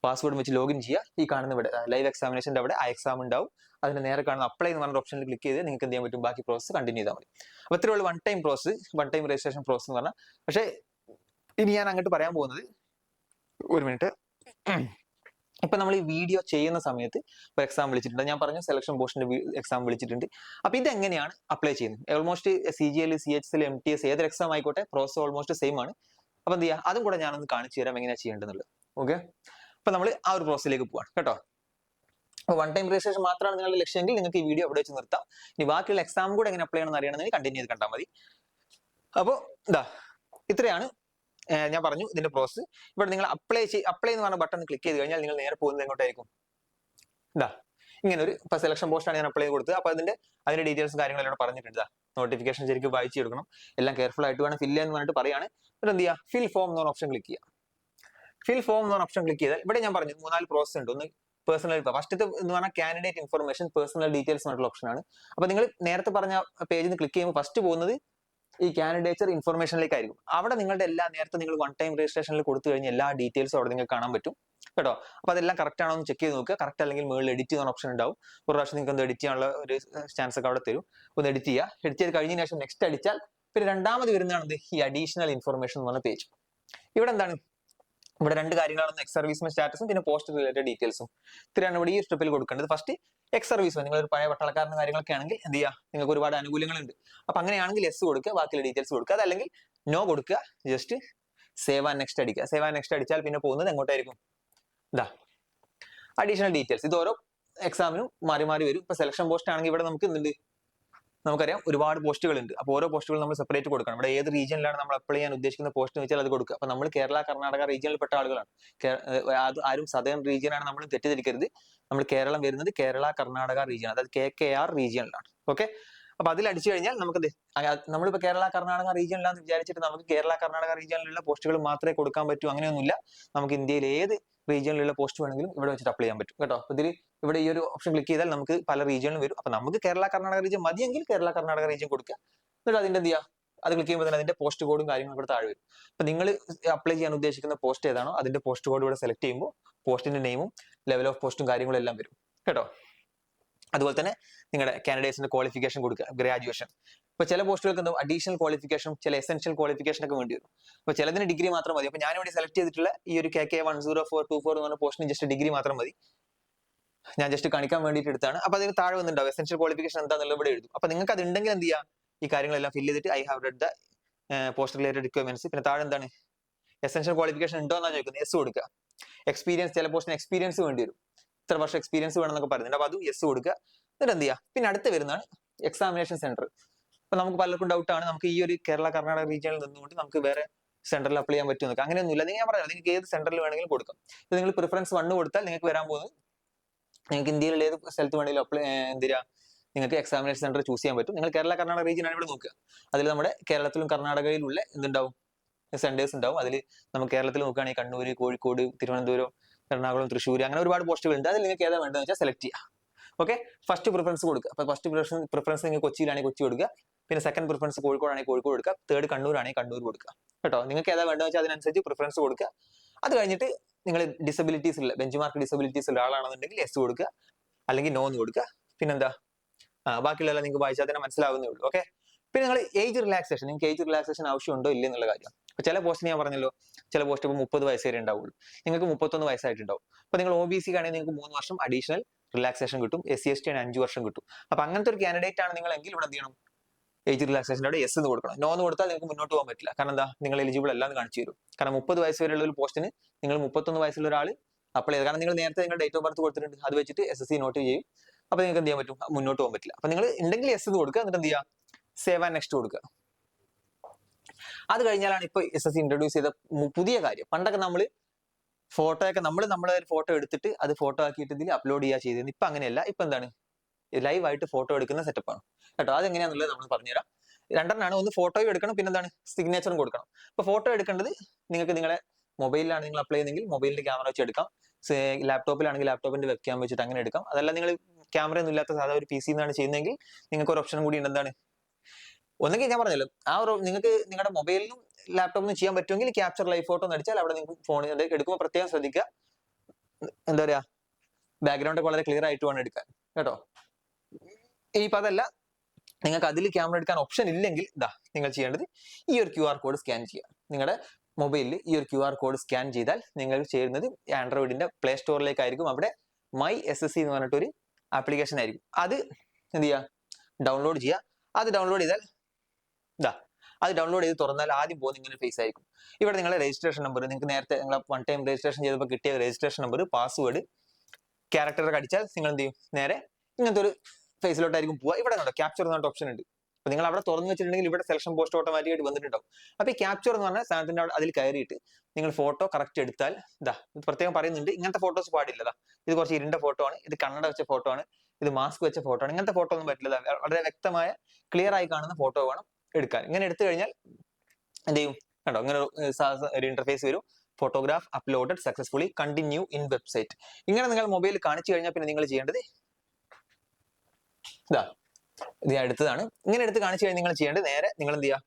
പാസ്വേഡും വെച്ച് ലോഗിൻ ചെയ്യുക. ഈ കാണുന്ന ഇവിടെ ലൈവ് എക്സാമിനേഷന്റെ അവിടെ ആ എക്സാം ഉണ്ടാവും, അതിന് നേരെ കാണുന്ന അപ്ലൈ എന്ന് പറഞ്ഞ ഓപ്ഷനിൽ ക്ലിക്ക് ചെയ്ത് നിങ്ങൾക്ക് എന്ത് ചെയ്യാൻ പറ്റും, ബാക്കി പ്രോസസ് കണ്ടിന്യൂ ചെയ്താൽ മതി. അപ്പൊ ഇത്രയുള്ള one time process, one time registration process എന്ന് പറഞ്ഞാൽ. പക്ഷേ ഇനി ഞാൻ അങ്ങോട്ട് പറയാൻ പോകുന്നത്, ഒരു മിനിറ്റ്, ഇപ്പൊ നമ്മൾ ഈ വീഡിയോ ചെയ്യുന്ന സമയത്ത് ഇപ്പോൾ എക്സാം വിളിച്ചിട്ടുണ്ട്, ഞാൻ പറഞ്ഞു സെലക്ഷൻ പോർഷന്റെ എക്സാം വിളിച്ചിട്ടുണ്ട്. അപ്പൊ ഇതെങ്ങനെയാണ് അപ്ലൈ ചെയ്യുന്നത്, ഓൾമോസ്റ്റ് CGL, CHSL, MTS ഏതൊരു എക്സാം ആയിക്കോട്ടെ പ്രോസസ് ഓൾമോസ്റ്റ് സെയിം ആണ്. അപ്പൊ എന്ത് ചെയ്യുക, അതും കൂടെ ഞാനൊന്ന് കാണിച്ചു തരാം എങ്ങനെയാണ് ചെയ്യേണ്ടതെന്നുള്ളത്. ഓക്കെ, അപ്പൊ നമ്മൾ ആ ഒരു പ്രോസസ്സിലേക്ക് പോവാണ് കേട്ടോ. അപ്പൊ വൺ ടൈം രജിസ്ട്രേഷൻ മാത്രമാണ് നിങ്ങളുടെ ലക്ഷ്യമെങ്കിൽ നിങ്ങൾക്ക് ഈ വീഡിയോ അവിടെ വെച്ച് നിർത്താം. ഇനി ബാക്കിയുള്ള എക്സാം കൂടെ എങ്ങനെ അപ്ലൈ ചെയ്യണമെന്ന് അറിയണമെങ്കിൽ കണ്ടിന്യൂ ചെയ്ത് കണ്ടാൽ മതി. അപ്പോൾ ഇത്രയാണ് ഞാൻ പറഞ്ഞു ഇതിന്റെ പ്രോസസ്. ഇവിടെ നിങ്ങൾ അപ്ലൈ എന്ന് പറഞ്ഞ ബട്ടൺ ക്ലിക്ക് ചെയ്ത് കഴിഞ്ഞാൽ നിങ്ങൾ നേരെ പോകുന്നത് എങ്ങോട്ടായിരിക്കും, ഇങ്ങനെ ഒരു ഇപ്പൊ സെലക്ഷൻ പോസ്റ്റാണ് ഞാൻ അപ്ലൈ കൊടുത്തത്. അപ്പൊ അതിന്റെ ഡീറ്റെയിൽസും കാര്യങ്ങളെല്ലാം പറഞ്ഞിട്ടുണ്ട്. നോട്ടിഫിക്കേഷൻ ശരിക്കും വായിച്ചു എടുക്കണം, എല്ലാം കെയർഫുൾ ആയിട്ട് വേണം ഫില്ല് ചെയ്യാന്ന് പറഞ്ഞിട്ട് പറയാണ്. എന്നിട്ട് എന്ത് ചെയ്യുക, ഫിൽ ഫോം എന്ന് പറഞ്ഞ ഓപ്ഷൻ ക്ലിക്ക് ചെയ്യുക. ഫിൽ ഫോം എന്ന് പറഞ്ഞ ഓപ്ഷൻ ക്ലിക്ക് ചെയ്താൽ ഇവിടെ ഞാൻ പറഞ്ഞു 3-4 പ്രോസസ് ഉണ്ട്. ഒന്ന് പേഴ്സണൽ, ഫസ്റ്റത്തെ എന്ന് പറഞ്ഞാൽ കാൻഡിഡേറ്റ് ഇൻഫർമേഷൻ, പേഴ്സണൽ ഡീറ്റെയിൽസ് എന്നുള്ള ഓപ്ഷനാണ്. അപ്പൊ നിങ്ങൾ നേരത്തെ പറഞ്ഞ പേജിൽ നിന്ന് ക്ലിക്ക് ചെയ്യുമ്പോൾ ഫസ്റ്റ് പോകുന്നത് ഈ കാൻഡിഡേച്ചർ ഇൻഫർമേഷനിലേക്ക് ആയിരിക്കും. അവിടെ നിങ്ങളുടെ നേരത്തെ നിങ്ങൾ വൺ ടൈം രജിസ്ട്രേഷനിൽ കൊടുത്തു കഴിഞ്ഞാൽ എല്ലാ ഡീറ്റെയിൽസും അവിടെ നിങ്ങൾക്ക് കാണാൻ പറ്റും കേട്ടോ. അപ്പൊ അതെല്ലാം കറക്റ്റ് ആണോ എന്ന് ചെക്ക് ചെയ്ത് നോക്കുക. കറക്റ്റ് അല്ലെങ്കിൽ മുകളിൽ എഡിറ്റ് ചെയ്യുന്ന ഓപ്ഷൻ ഉണ്ടാവും. ഒരു പ്രാവശ്യം നിങ്ങൾക്ക് ഒന്ന് എഡിറ്റ് ചെയ്യാനുള്ള ഒരു ചാൻസ് ഒക്കെ അവിടെ തരും. ഒന്ന് എഡിറ്റ് ചെയ്യുക. എഡിറ്റ് ചെയ്ത് കഴിഞ്ഞതിന് ശേഷം നെക്സ്റ്റ് അടിച്ചാൽ പിന്നെ രണ്ടാമത് വരുന്നതാണ് ഈ അഡീഷണൽ ഇൻഫർമേഷൻ എന്ന് പറഞ്ഞ പേജ്. ഇവിടെ എന്താണ്, ഇവിടെ രണ്ട് കാര്യങ്ങളാണ്, എക്സ് സർവീസ്മെൻ സ്റ്റാറ്റസും പിന്നെ പോസ്റ്റ് റിലേറ്റഡ് ഡീറ്റെയിൽസും. ഇത്രയാണ് ഇവിടെ ഈ സ്റ്റെപ്പിൽ കൊടുക്കേണ്ടത്. ഫസ്റ്റ് എക്സ് സർവീസ്മെൻ, നിങ്ങൾ ഒരു പഴയ പട്ടാളക്കാരന്റെ കാര്യങ്ങളൊക്കെ ആണെങ്കിൽ എന്ത് ചെയ്യുക, നിങ്ങൾക്ക് ഒരുപാട് ആനുകൂല്യങ്ങളുണ്ട്. അപ്പൊ അങ്ങനെയാണെങ്കിൽ എസ് കൊടുക്കുക, ബാക്കിയുള്ള ഡീറ്റെയിൽസ് കൊടുക്കുക. അതല്ലെങ്കിൽ നോ കൊടുക്കുക, ജസ്റ്റ് സേവ് ആൻഡ് നെക്സ്റ്റ് അടിക്കുക. സേവ് ആൻഡ് നെക്സ്റ്റ് അടിച്ചാൽ പിന്നെ പോകുന്നത് എങ്ങോട്ടായിരിക്കും, അഡീഷണൽ ഡീറ്റെയിൽസ്. ഇത് ഓരോ എക്സാമിനും മാറി മാറി വരും. ഇപ്പൊ സെലക്ഷൻ പോസ്റ്റ് ആണെങ്കിൽ ഇവിടെ നമുക്ക് എന്തുണ്ട്, നമുക്കറിയാം ഒരുപാട് പോസ്റ്റുകൾ ഉണ്ട്. അപ്പോൾ ഓരോ പോസ്റ്റുകൾ നമ്മൾ സെപ്പറേറ്റ് കൊടുക്കണം. ഇവിടെ ഏത് റീജിയനിലാണ് നമ്മൾ അപ്ലൈ ചെയ്യാൻ ഉദ്ദേശിക്കുന്ന പോസ്റ്റ് എന്ന് വെച്ചാൽ അത് കൊടുക്കുക. അപ്പൊ നമ്മൾ കേരള കർണാടക റീജിയനിൽപ്പെട്ട ആളുകളാണ്. അത് ആരും സദേൺ റീജിയനാണ് നമ്മൾ തെറ്റിദ്ധരിക്കരുത്. നമ്മൾ കേരളം വരുന്നത് കേരള കർണാടക റീജിയൻ, അതായത് KKR റീജിയനിലാണ്. ഓക്കെ, അപ്പൊ അതിൽ അടിച്ചു കഴിഞ്ഞാൽ നമുക്ക് നമ്മളിപ്പോ കേരള കർണാടക റീജിയനിലാന്ന് വിചാരിച്ചിട്ട് നമുക്ക് കേരള കർണാടക റീജിയനിലുള്ള പോസ്റ്റുകൾ മാത്രമേ കൊടുക്കാൻ പറ്റൂ, അങ്ങനെയൊന്നുമില്ല. നമുക്ക് ഇന്ത്യയിൽ ഏത് റീജിയനിലുള്ള പോസ്റ്റ് വേണമെങ്കിലും ഇവിടെ വെച്ചിട്ട് അപ്ലൈ ചെയ്യാൻ പറ്റും കേട്ടോ. ഇതിൽ ഇവിടെ ഈ ഒരു ഓപ്ഷൻ ക്ലിക്ക് ചെയ്താൽ നമുക്ക് പല റീജിയനിലും വരും. അപ്പൊ നമുക്ക് കേരള കർണാടക റീജിയൻ മതിയെങ്കിൽ കേരള കർണാടക റീജിയൻ കൊടുക്കുക. എന്നിട്ട് അതിന്റെ എന്ത് ചെയ്യുക, അത് ക്ലിക്ക് ചെയ്യുമ്പോൾ തന്നെ അതിന്റെ പോസ്റ്റ് കോഡും കാര്യങ്ങളും ഇവിടെ താഴെ വരും. അപ്പൊ നിങ്ങൾ അപ്ലൈ ചെയ്യാൻ ഉദ്ദേശിക്കുന്ന പോസ്റ്റ് ഏതാണോ അതിന്റെ പോസ്റ്റ് കോഡ് ഇവിടെ സെലക്ട് ചെയ്യുമ്പോൾ പോസ്റ്റിന്റെ നെയിമും ലെവൽ ഓഫ് പോസ്റ്റും കാര്യങ്ങളും എല്ലാം വരും കേട്ടോ. അതുപോലെ തന്നെ നിങ്ങളുടെ കാൻഡിഡേറ്റ്സിന്റെ ക്വാളിഫിക്കേഷൻ കൊടുക്കുക, ഗ്രാജുവേഷൻ. ഇപ്പൊ ചില പോസ്റ്റുകൾക്ക് എന്താ അഡീഷണൽ ക്വാളിഫിക്കേഷൻ, ചില എസെൻഷ്യൽ ക്വാളിഫിക്കേഷൻ ഒക്കെ വേണ്ടി വരും. അപ്പൊ ചിലതിന് ഡിഗ്രി മാത്രം മതി. അപ്പൊ ഞാനിവിടെ സെലക്ട് ചെയ്തിട്ടുള്ള ഈ ഒരു KK 10424 എന്ന് പറഞ്ഞ പോസ്റ്റിന് ജസ്റ്റ് ഡിഗ്രി മാത്രം മതി. ഞാൻ ജസ്റ്റ് കാണിക്കാൻ വേണ്ടിയിട്ട് എടുത്താണ്. അപ്പൊ അതിന് താഴെ വന്നിട്ടുണ്ടാവും എസെൻഷ്യൽ ക്വാളിഫിക്കേഷൻ എന്താണെന്നുള്ള ഇവിടെ എഴുതും. അപ്പൊ നിങ്ങൾക്ക് അത് ഉണ്ടെങ്കിൽ എന്ത് ചെയ്യാം, ഈ കാര്യങ്ങളെല്ലാം ഫില്ല് ചെയ്തിട്ട് I have red the post related requirements, പിന്നെ താഴെ എന്താണ് എസെൻഷ്യൽ ക്വാളിഫിക്കേഷൻ ഉണ്ടോ എന്നാണ് ചോദിക്കുന്നത്, യെസ് കൊടുക്കുക. എക്സ്പീരിയൻസ്, ചില പോസ്റ്റിന് എക്സ്പീരിയൻസ് വേണ്ടി വരും, ഇത്ര വർഷം എക്സ്പീരിയൻസ് വേണമെന്നൊക്കെ പറയുന്നുണ്ട്. അപ്പൊ അത് യെസ് കൊടുക്കുക. എന്നിട്ട് എന്ത് ചെയ്യുക, പിന്നെ അടുത്ത് വരുന്നതാണ് എക്സാമിനേഷൻ സെന്റർ. അപ്പൊ നമുക്ക് പലർക്കും ഡൗട്ടാണ്, നമുക്ക് ഈ ഒരു കേരള കർണാടക റീജിയനിൽ നിന്നുകൊണ്ട് നമുക്ക് വേറെ സെന്ററിൽ അപ്ലൈ ചെയ്യാൻ പറ്റുമെന്നൊക്കെ. അങ്ങനെയൊന്നുമില്ല. ഞാൻ പറയാം, നിങ്ങൾക്ക് ഏത് സെന്ററിൽ വേണമെങ്കിലും കൊടുക്കാം. ഇപ്പൊ നിങ്ങൾ പ്രിഫറൻസ് 1 കൊടുത്താൽ നിങ്ങൾക്ക് വരാൻ പോകുന്നത്, നിങ്ങൾക്ക് ഇന്ത്യയിൽ ഏത് സ്ഥലത്ത് വേണമെങ്കിലും അപ്ലൈ എന്തിനാ നിങ്ങൾക്ക് എക്സാമിനേഷൻ സെന്റർ ചൂസ് ചെയ്യാൻ പറ്റും. നിങ്ങൾ കേരള കർണാടക റീജിയൻ ആണ് ഇവിടെ നോക്കുക. അതിൽ നമ്മുടെ കേരളത്തിലും കർണാടകയിലുള്ള എന്തുണ്ടാവും, സെന്റേഴ്സ് ഉണ്ടാവും. അതിൽ നമുക്ക് കേരളത്തിൽ നോക്കുകയാണെങ്കിൽ കണ്ണൂർ, കോഴിക്കോട്, തിരുവനന്തപുരം, എറണാകുളം, തൃശ്ശൂർ, അങ്ങനെ ഒരുപാട് പോസ്റ്റുകൾ ഉണ്ട്. അതിൽ നിങ്ങൾക്ക് ഏതാ വേണ്ടതെന്ന് വെച്ചാൽ സെലക്ട് ചെയ്യുക. ഓക്കെ, ഫസ്റ്റ് പ്രിഫറൻസ് കൊടുക്കുക. അപ്പൊ ഫസ്റ്റ് പ്രിഫറൻസ് നിങ്ങൾ കൊച്ചിയിലാണെങ്കിൽ കൊച്ചി കൊടുക്കുക. പിന്നെ സെക്കൻഡ് പ്രിഫറൻസ് കോഴിക്കോടാണെങ്കിൽ കോഴിക്കോട് കൊടുക്കുക. തേർഡ് കണ്ണൂരാണെങ്കിൽ കണ്ണൂർ കൊടുക്കുക കേട്ടോ. നിങ്ങൾക്ക് ഏതാ വേണ്ടതെന്ന് വെച്ചാൽ അതിനനുസരിച്ച് പ്രിഫറൻസ് കൊടുക്കുക. അത് കഴിഞ്ഞിട്ട് നിങ്ങൾ ഡിസബിലിറ്റീസ് ഉള്ള, ബെഞ്ച് മാർക്ക് ഡിസബിലിറ്റീസ് ഉള്ള ആളാണെന്നുണ്ടെങ്കിൽ എസ് കൊടുക്കുക, അല്ലെങ്കിൽ നോ എന്ന് കൊടുക്കുക. പിന്നെന്താ, ബാക്കിയുള്ള നിങ്ങൾക്ക് വായിച്ചാൽ തന്നെ മനസ്സിലാവുന്നേ ഉള്ളൂ. ഓക്കെ, പിന്നെ നിങ്ങൾ ഏജ് റിലാക്സേഷൻ, നിങ്ങൾക്ക് ഏജ് റിലാക്സേഷൻ ആവശ്യമുണ്ടോ ഇല്ല എന്നുള്ള കാര്യം. അപ്പൊ ചില പോസ്റ്റ് ഞാൻ പറഞ്ഞല്ലോ, ചില പോസ്റ്റ് ഇപ്പോൾ 30 വയസ്സ് വരെ ഉണ്ടാവുള്ളൂ, നിങ്ങൾക്ക് 31 വയസ്സായിട്ടുണ്ടാവും. അപ്പൊ നിങ്ങൾ OBC ആണെങ്കിൽ നിങ്ങൾക്ക് 3 വർഷം അഡീഷണൽ റിലാക്സേഷൻ കിട്ടും. SC/ST ആണ് 5 വർഷം കിട്ടും. അപ്പൊ അങ്ങനത്തെ ഒരു കാൻഡിഡേറ്റ് ആണ് നിങ്ങളെങ്കിൽ ഇവിടെ എന്ത് ചെയ്യണം, ഏജ് റിലാക്സേഷൻ്റെ അവിടെ എസ് എന്ന് കൊടുക്കണം. നോ എന്ന് കൊടുത്താൽ നിങ്ങൾക്ക് മുന്നോട്ട് പോകാൻ പറ്റില്ല. കാരണം എന്താ, നിങ്ങൾ എലിജിബിൾ അല്ലാന്ന് കാണിച്ചു തരും. കാരണം 30 വയസ്സ് വരെയുള്ള ഒരു പോസ്റ്റിന് നിങ്ങൾ 31 വയസ്സുള്ള ഒരാൾ അപ്ലൈ ചെയ്ത്, കാരണം നിങ്ങൾ നേരത്തെ നിങ്ങളുടെ ഡേറ്റ് ഓഫ് ബർത്ത് കൊടുത്തിട്ടുണ്ട്, അത് വെച്ചിട്ട് SSC നോട്ട് ചെയ്യും. അപ്പൊ നിങ്ങൾക്ക് എന്ത് ചെയ്യാൻ പറ്റും, മുന്നോട്ട് പോകാൻ പറ്റില്ല. അപ്പൊ നിങ്ങൾ ഉണ്ടെങ്കിൽ എസ് എന്ന് കൊടുക്കുക, എന്നിട്ട് എന്ത് ചെയ്യുക, സേവ് ആൻഡ് നെക്സ്റ്റ് കൊടുക്കുക. അത് കഴിഞ്ഞാലാണ് ഇപ്പൊ SSC ഇൻട്രൊഡ്യൂസ് ചെയ്ത പുതിയ കാര്യം. പണ്ടൊക്കെ നമ്മൾ ഫോട്ടോയൊക്കെ നമ്മളെ ഫോട്ടോ എടുത്തിട്ട് അത് ഫോട്ടോ ആക്കിയിട്ട് ഇതിൽ അപ്ലോഡ് ചെയ്യുക ചെയ്തിരുന്നു. ഇപ്പൊ അങ്ങനെയല്ല. ഇപ്പൊ എന്താണ്, ലൈവ് ആയിട്ട് ഫോട്ടോ എടുക്കുന്ന സെറ്റപ്പാണ് കേട്ടോ. അതെങ്ങനെയാണെന്നുള്ളത് നമ്മൾ പറഞ്ഞുതരാം. രണ്ടെണ്ണമാണ്, ഒന്ന് ഫോട്ടോയും എടുക്കണം, പിന്നെ എന്താണ് സിഗ്നേച്ചറും കൊടുക്കണം. ഇപ്പൊ ഫോട്ടോ എടുക്കേണ്ടത് നിങ്ങൾക്ക് നിങ്ങളുടെ മൊബൈലിലാണ് നിങ്ങൾ അപ്ലൈ ചെയ്യുന്നതെങ്കിൽ മൊബൈലിന്റെ ക്യാമറ വെച്ച് എടുക്കാം. ലാപ്ടോപ്പിലാണെങ്കിൽ ലാപ്ടോപ്പിന്റെ വെബ് ക്യാം വെച്ചിട്ട് അങ്ങനെ എടുക്കാം. അതല്ല നിങ്ങൾ ക്യാമറ ഒന്നും ഇല്ലാത്ത സാധാ ഒരു PC എന്നാണ് ചെയ്യുന്നതെങ്കിൽ നിങ്ങൾക്ക് ഒരു ഓപ്ഷൻ കൂടി ഉണ്ട്. എന്താണ്, ഒന്നെങ്കിൽ ഞാൻ പറഞ്ഞല്ലോ, ആ ഒരു നിങ്ങൾക്ക് നിങ്ങളുടെ മൊബൈലിലും ലാപ്ടോപ്പിലും ചെയ്യാൻ പറ്റുമെങ്കിൽ ക്യാപ്ചർ ലൈവ് ഫോട്ടോ എന്ന് അടിച്ചാൽ അവിടെ നിങ്ങൾക്ക് ഫോണിൽ എടുക്കുമ്പോൾ പ്രത്യേകം ശ്രദ്ധിക്കുക, എന്താ പറയാ, ബാക്ക്ഗ്രൗണ്ട് ഒക്കെ വളരെ ക്ലിയർ ആയിട്ട് വേണം എടുക്കാൻ കേട്ടോ. ഇനിയിപ്പോ അതല്ല, നിങ്ങൾക്ക് അതിൽ ക്യാമറ എടുക്കാൻ ഓപ്ഷൻ ഇല്ലെങ്കിൽ ഇതാ നിങ്ങൾ ചെയ്യേണ്ടത് ഈ ഒരു QR കോഡ് സ്കാൻ ചെയ്യുക. നിങ്ങളുടെ മൊബൈലിൽ ഈ ഒരു QR കോഡ് സ്കാൻ ചെയ്താൽ നിങ്ങൾ ചെയ്യുന്നത് ആൻഡ്രോയിഡിന്റെ പ്ലേ സ്റ്റോറിലേക്കായിരിക്കും. അവിടെ മൈ SSC എന്ന് പറഞ്ഞിട്ടൊരു ആപ്ലിക്കേഷൻ ആയിരിക്കും. അത് എന്ത് ചെയ്യുക, ഡൗൺലോഡ് ചെയ്യുക. അത് ഡൗൺലോഡ് ചെയ്താൽ അത് ഡൗൺലോഡ് ചെയ്ത് തുറന്നാൽ ആദ്യം പോകുന്ന ഇങ്ങനെ ഫേസ് ആയിരിക്കും. ഇവിടെ നിങ്ങളുടെ രജിസ്ട്രേഷൻ നമ്പർ, നിങ്ങൾക്ക് നേരത്തെ നിങ്ങൾ 1 ടൈം രജിസ്ട്രേഷൻ ചെയ്തപ്പോൾ കിട്ടിയ രജിസ്ട്രേഷൻ നമ്പർ, പാസ്വേഡ്, ക്യാരക്ടർ അടിച്ചാൽ നിങ്ങൾ എന്ത് ചെയ്യും, നേരെ ഇങ്ങനത്തെ ഒരു ഫേസിലോട്ടായിരിക്കും പോവുക. ഇവിടെ കണ്ടോ ക്യാപ്ചർ എന്ന് പറഞ്ഞ ഓപ്ഷൻ ഉണ്ട്. അപ്പൊ നിങ്ങൾ അവിടെ തുറന്നു വെച്ചിട്ടുണ്ടെങ്കിൽ ഇവിടെ സെലക്ഷൻ പോസ്റ്റ് ഓട്ടോമാറ്റിക്കായിട്ട് വന്നിട്ടുണ്ടാവും. അപ്പൊ ഈ ക്യാപ്ചർ എന്ന് പറഞ്ഞാൽ സാധനത്തിന്റെ അവിടെ അതിൽ കയറിയിട്ട് നിങ്ങൾ ഫോട്ടോ കറക്റ്റ് എടുത്താൽ പ്രത്യേകം പറയുന്നുണ്ട്, ഇങ്ങനത്തെ ഫോട്ടോസ് പാടില്ലതാ. ഇത് കുറച്ച് ഇരുണ്ട ഫോട്ടോ ആണ്, ഇത് കണ്ണട വെച്ച ഫോട്ടോ ആണ്, ഇത് മാസ്ക് വെച്ച ഫോട്ടോ ആണ്. ഇങ്ങനത്തെ ഫോട്ടോ ഒന്നും പറ്റില്ല. വളരെ വ്യക്തമായ ക്ലിയർ ആയി കാണുന്ന ഫോട്ടോ വേണം എടുക്കാൻ. ഇങ്ങനെ എടുത്തു കഴിഞ്ഞാൽ എന്ത് ചെയ്യും, കണ്ടോ ഇങ്ങനെ ഒരു ഇന്റർഫേസ് വരും. Photograph uploaded successfully, continue in website. ഇങ്ങനെ നിങ്ങൾ മൊബൈലിൽ കാണിച്ചു കഴിഞ്ഞാൽ പിന്നെ നിങ്ങൾ ചെയ്യേണ്ടത് ഇത് അടുത്തതാണ്. ഇങ്ങനെ എടുത്ത് കാണിച്ചു കഴിഞ്ഞാൽ നിങ്ങൾ ചെയ്യേണ്ടത് നേരെ നിങ്ങൾ എന്ത് ചെയ്യുക,